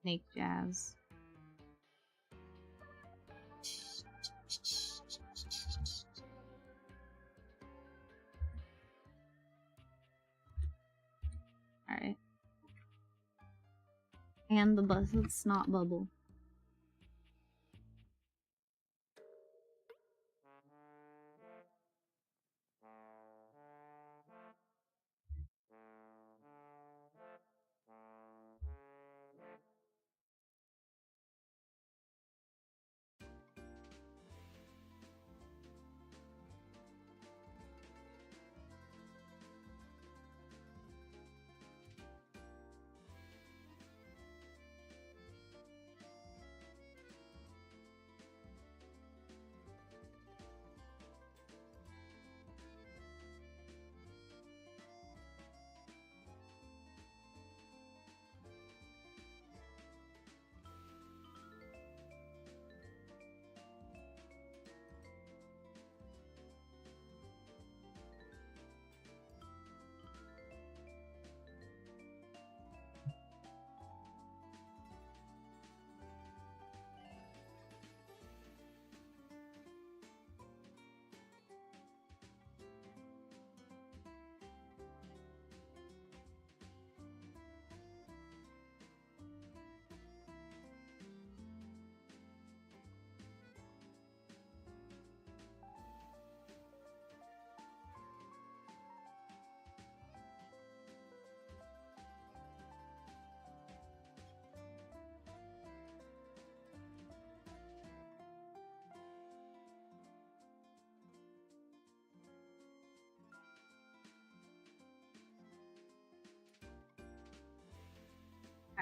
Snake Jazz. Alright. And the buzzed snot bubble.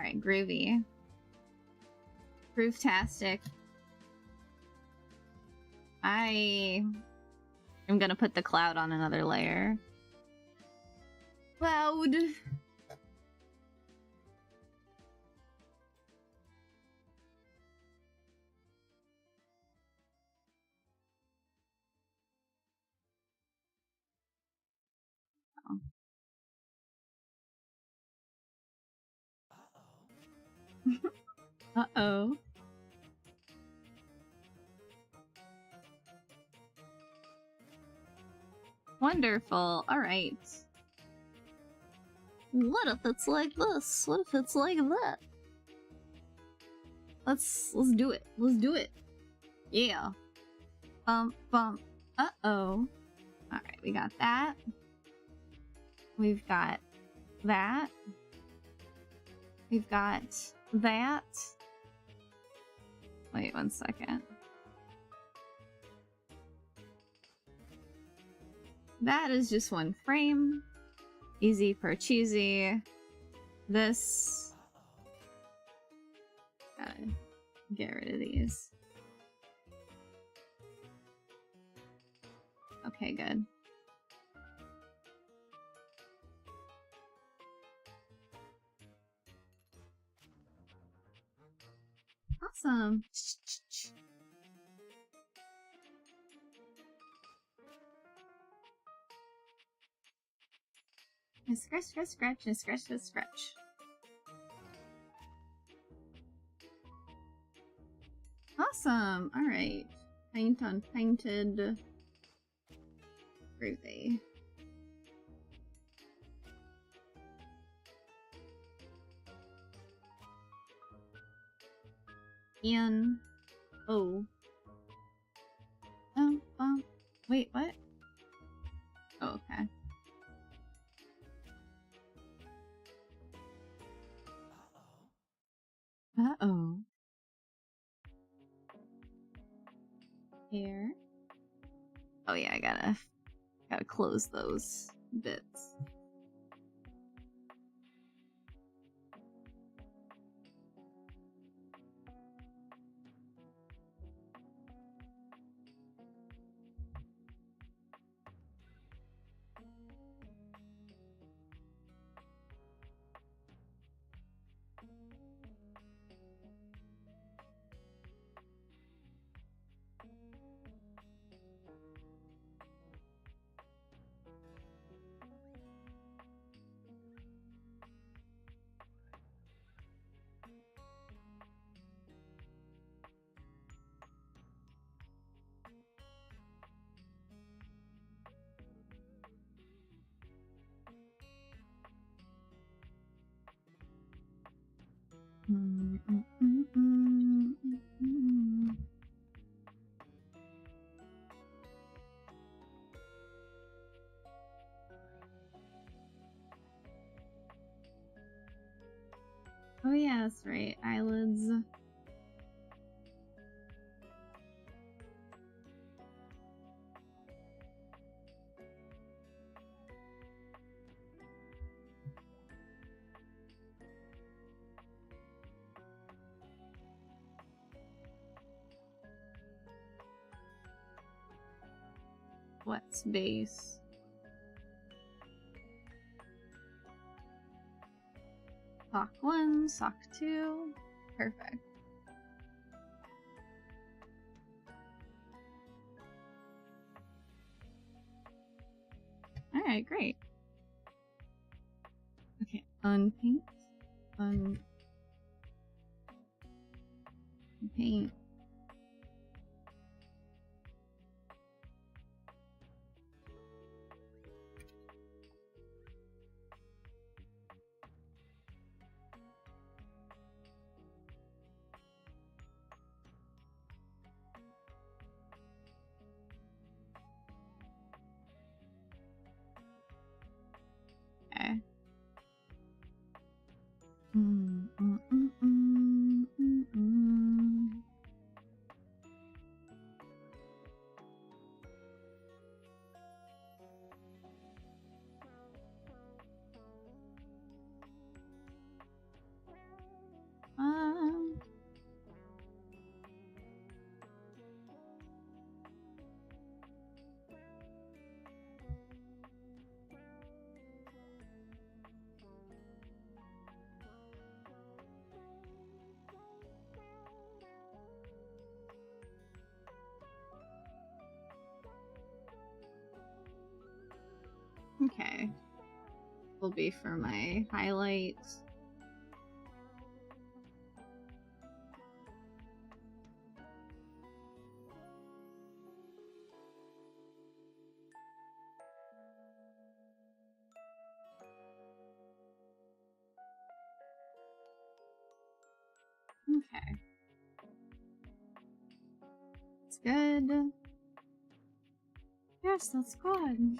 Alright, groovy. Groove-tastic. I am gonna put the cloud on another layer. Cloud! Oh. Uh-oh. Wonderful. Alright. What if it's like this? What if it's like that? Let's do it. Let's do it. Yeah. Bump. Uh-oh. Alright, we got that. We've got that. We've got that. Wait 1 second. That is just 1 frame. Easy per cheesy. This. Gotta get rid of these. Okay, good. Awesome. Scratch, scratch, scratch, and scratch, scratch, scratch. Awesome. All right. Paint on painted. Groovy. And oh. Wait, what? Oh, okay. Uh-oh. Here. Oh yeah, I gotta close those bits. Oh yeah, that's right. Eyelids. What's base? Sock 1, sock 2. Perfect. Alright, great. Okay, unpaint. Unpaint. Okay. Okay. Will be for my highlights. Okay. It's good. Yes, that's good.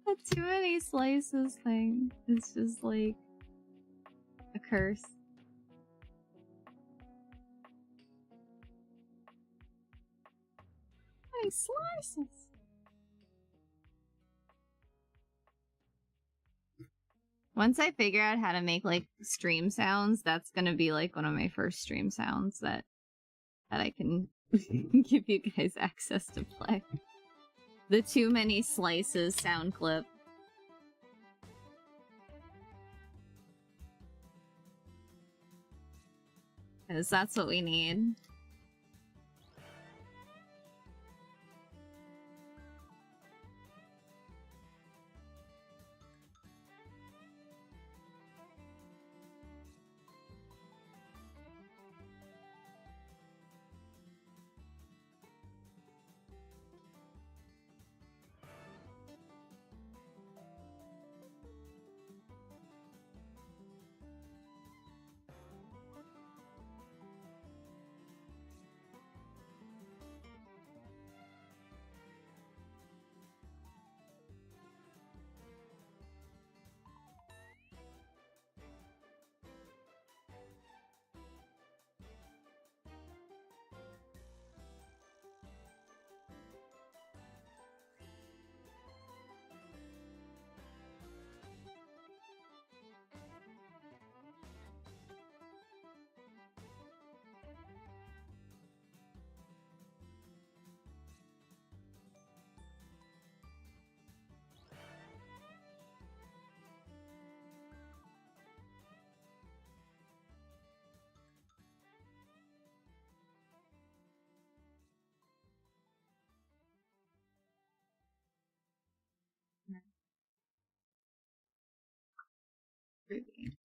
The too many slices thing is just like a curse. How many slices? Once I figure out how to make like stream sounds, that's gonna be like one of my first stream sounds that I can give you guys access to play. The too many slices sound clip. Because that's what we need.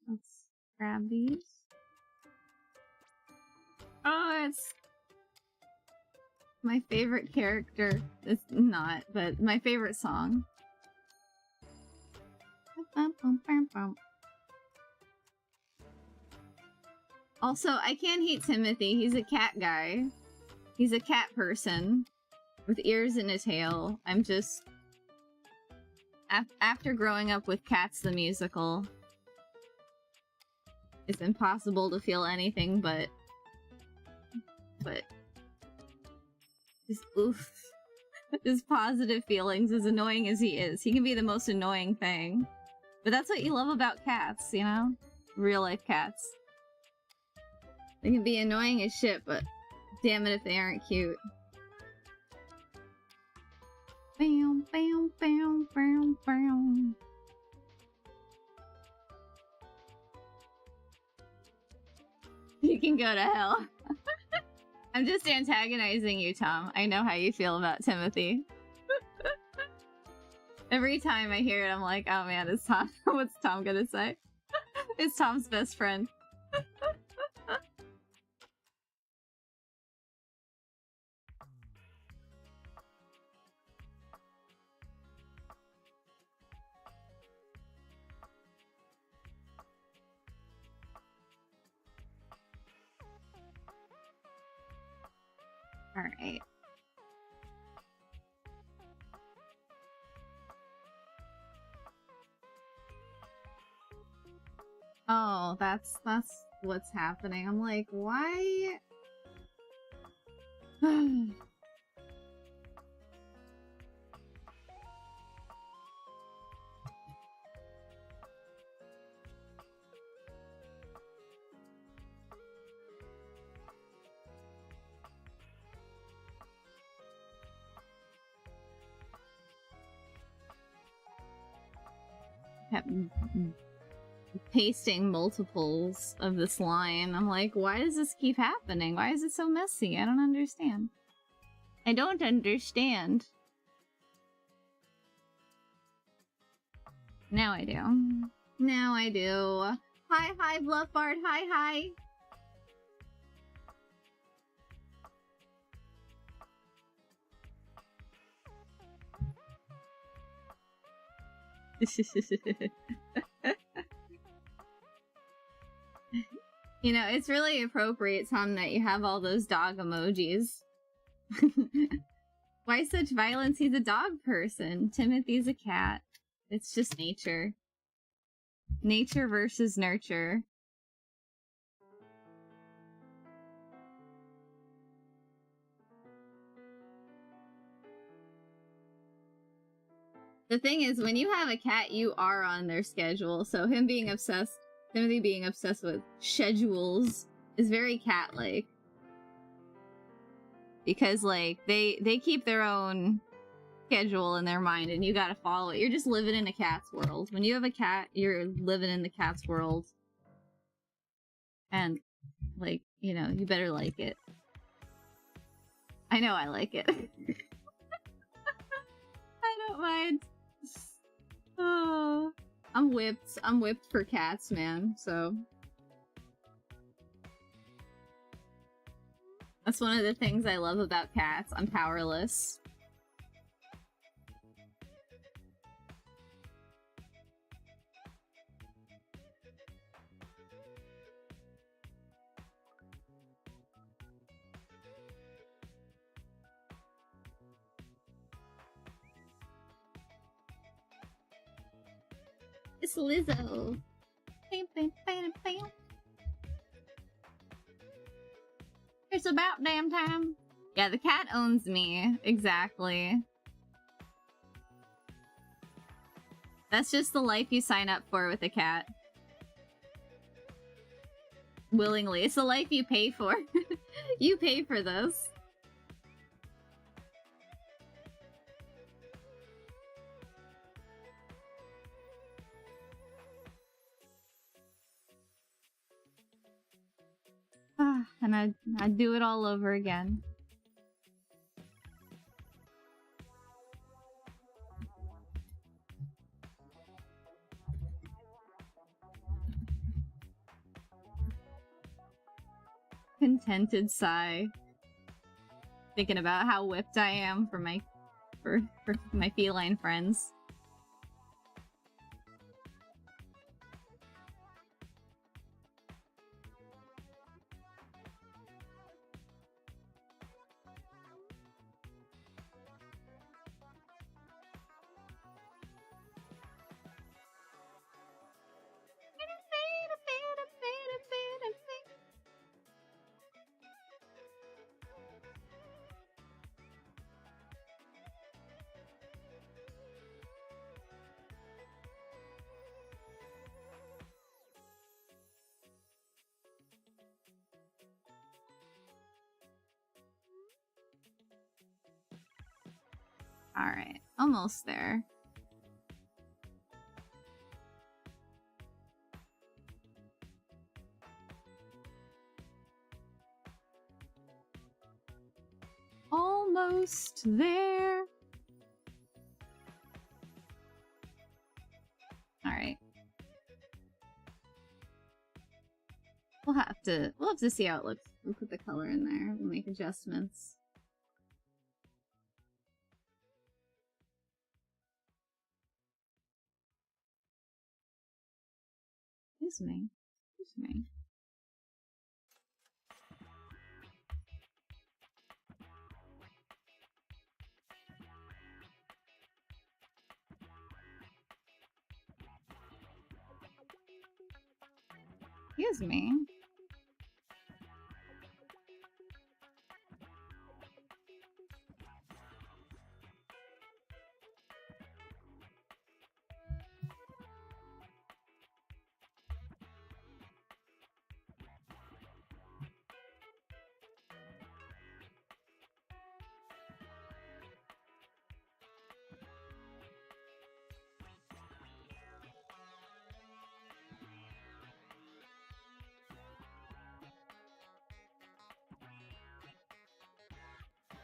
Let's grab these. Oh, it's my favorite character. It's not, but my favorite song. Also, I can't hate Timothy. He's a cat guy. He's a cat person with ears and a tail. I'm just... After growing up with Cats the Musical, it's impossible to feel anything but just oof. His positive feelings, as annoying as he is. He can be the most annoying thing. But that's what you love about cats, you know? Real life cats. They can be annoying as shit, but damn it if they aren't cute. Bam, bam, bam, bam, bam. You can go to hell. I'm just antagonizing you, Tom. I know how you feel about Timothy. Every time I hear it, I'm like, oh man, it's Tom. What's Tom gonna say? It's Tom's best friend. Alright. Oh, that's what's happening. I'm like, why? Kept pasting multiples of this line. I'm like, why does this keep happening? Why is it so messy? I don't understand. I don't understand. Now I do. Now I do. Hi, Bluff Bard. Hi. You know, it's really appropriate, Tom, that you have all those dog emojis. Why such violence? He's a dog person. Timothy's a cat. It's just nature. Nature versus nurture. The thing is, when you have a cat, you are on their schedule. So him being obsessed, Timothy being obsessed with schedules is very cat-like. Because, like, they keep their own schedule in their mind and you gotta follow it. You're just living in a cat's world. When you have a cat, you're living in the cat's world. And, like, you know, you better like it. I know I like it. I don't mind. Oh, I'm whipped. I'm whipped for cats, man, so. That's one of the things I love about cats. I'm powerless. It's Lizzo. Bam, bam, bam, bam. It's about damn time. Yeah, the cat owns me. Exactly. That's just the life you sign up for with a cat. Willingly. It's the life you pay for. You pay for this. And I'd do it all over again. Contented sigh. Thinking about how whipped I am for my feline friends. Alright, almost there. Almost there. Alright. We'll have to see how it looks. We'll put the color in there. We'll make adjustments. Excuse me. Excuse me. Excuse me.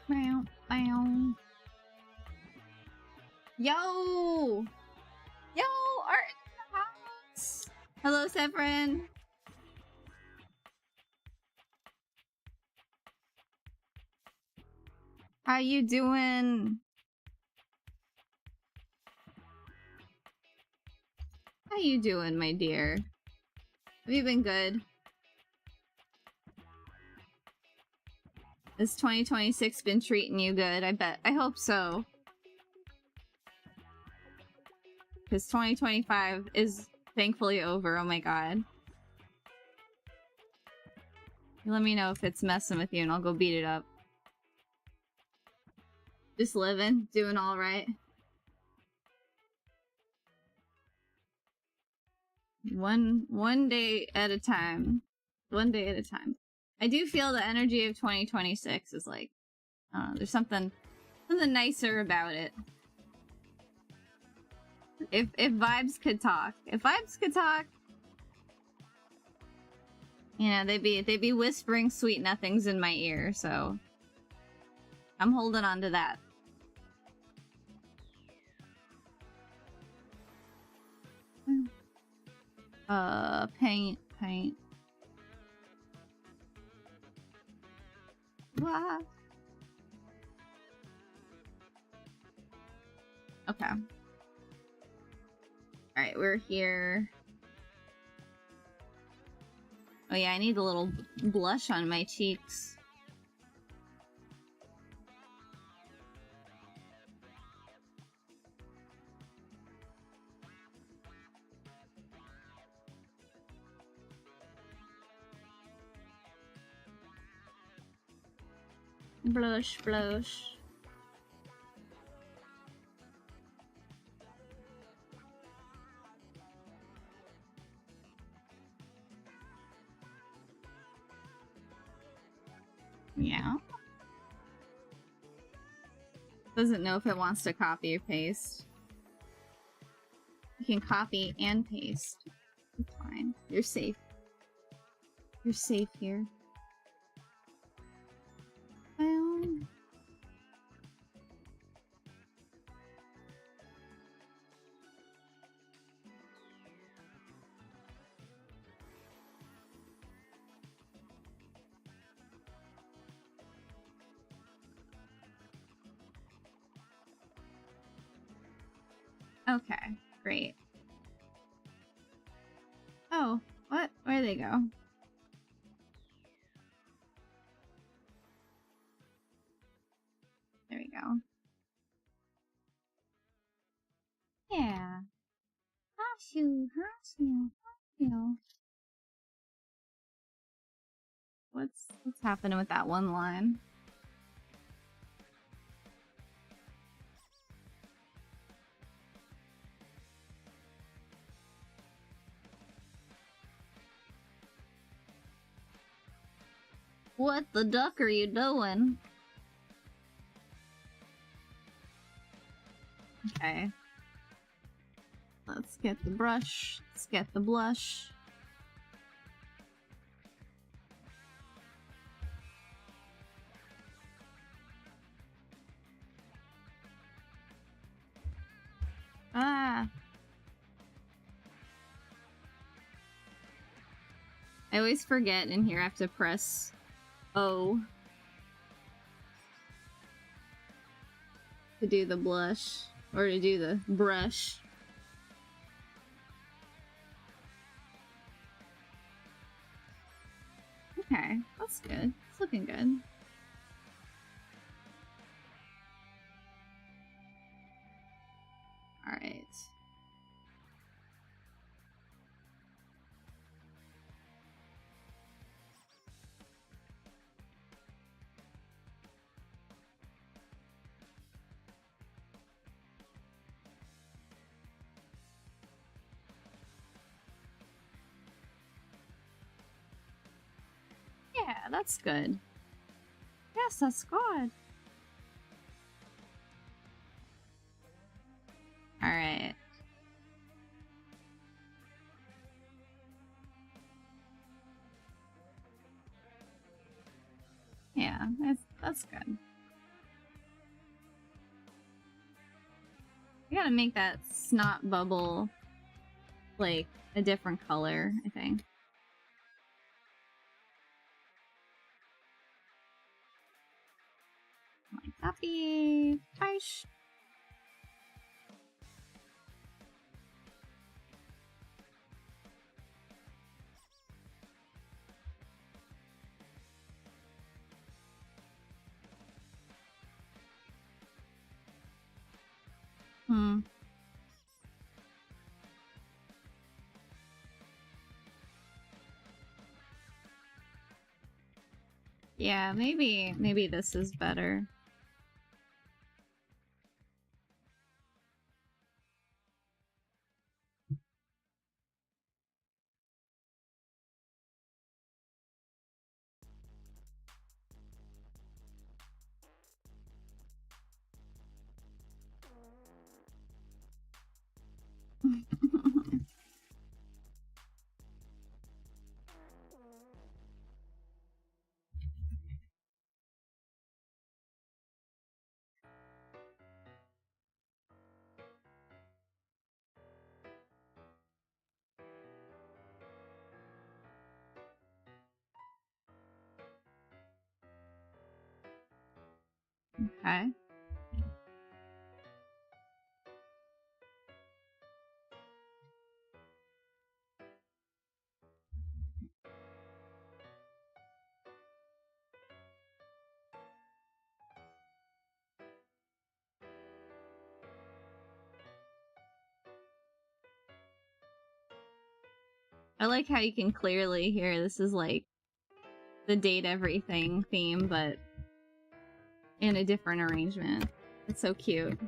Bow, bow. Yo! Yo! in the house. Hello, Severin. How you doing? How you doing, my dear? Have you been good? Has 2026 been treating you good? I bet. I hope so. Because 2025 is thankfully over. Oh my god. Let me know if it's messing with you and I'll go beat it up. Just living, doing alright. One day at a time. One day at a time. I do feel the energy of 2026 is like, there's something nicer about it. If vibes could talk. If vibes could talk, you know, they'd be whispering sweet nothings in my ear, so I'm holding on to that. Paint. Wow. Okay. Alright, we're here. Oh yeah, I need a little blush on my cheeks. Blush. Yeah. Doesn't know if it wants to copy or paste. You can copy and paste. It's fine. You're safe. You're safe here. Okay, great. Oh, what? Where'd they go? There we go. Yeah. Hashu. What's happening with that one line? What the duck are you doing? Okay. Let's get the brush. Let's get the blush. Ah! I always forget in here I have to press O to do the blush, or to do the brush. Okay, that's good. It's looking good. Alright. Yeah, that's good. Yes, that's good. Alright. Yeah, that's good. I gotta make that snot bubble like a different color, I think. Copy. Gosh. Yeah, maybe this is better. Okay. I like how you can clearly hear this is like the date everything theme, but in a different arrangement. It's so cute.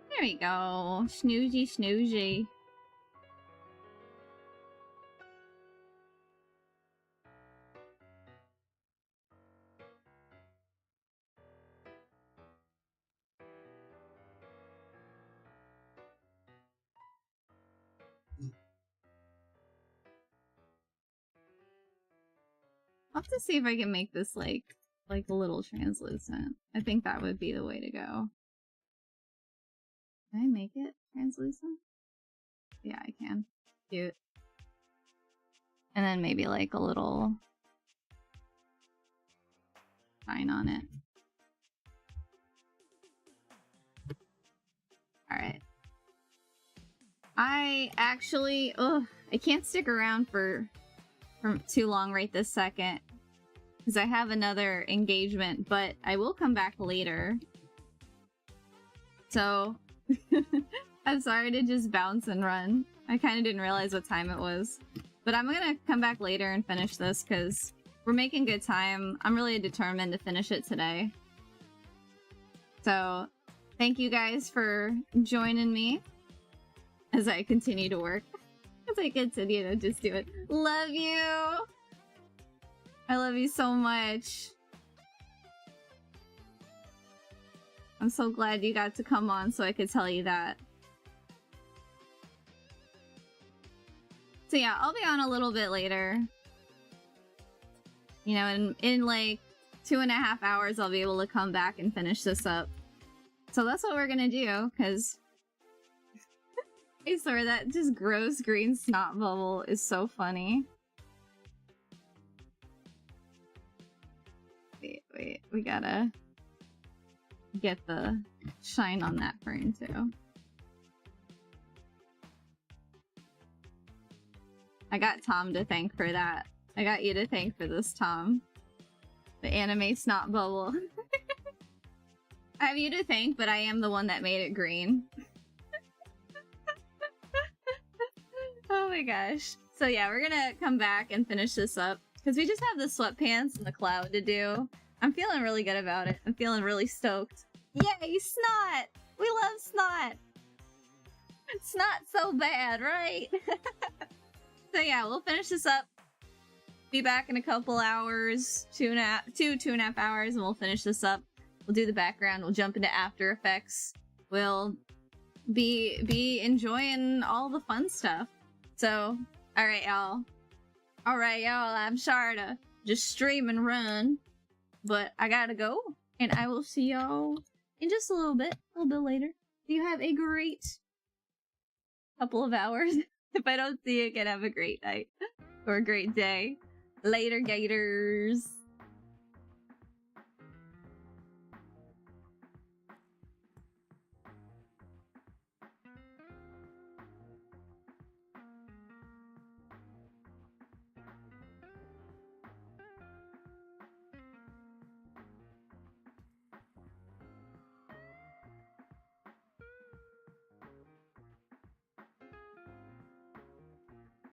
There we go. Snoozy, snoozy. I'll have to see if I can make this like a little translucent. I think that would be the way to go. Can I make it translucent? Yeah, I can. Cute. And then maybe like a little shine on it. Alright. I actually, I can't stick around for too long right this second because I have another engagement, but I will come back later. So, I'm sorry to just bounce and run. I kind of didn't realize what time it was. But I'm gonna come back later and finish this because we're making good time. I'm really determined to finish it today. So, thank you guys for joining me as I continue to work. As I continue to just do it. Love you! I love you so much. I'm so glad you got to come on so I could tell you that. So yeah, I'll be on a little bit later. You know, in like 2.5 hours I'll be able to come back and finish this up. So that's what we're gonna do, because I swear that just gross green snot bubble is so funny. Wait, we gotta get the shine on that frame too. I got Tom to thank for that. I got you to thank for this, Tom. The anime snot bubble. I have you to thank, but I am the one that made it green. Oh my gosh. So yeah, we're gonna come back and finish this up because we just have the sweatpants and the cloud to do. I'm feeling really good about it. I'm feeling really stoked. Yay, snot! We love snot! It's not so bad, right? So yeah, we'll finish this up. Be back in a couple hours, 2.5 hours, and we'll finish this up. We'll do the background, we'll jump into After Effects. We'll be enjoying all the fun stuff. So, alright y'all. Alright, y'all, I'm sorry to just stream and run, but I gotta go, and I will see y'all in just a little bit later. You have a great couple of hours. If I don't see you again, have a great night or a great day. Later, gators.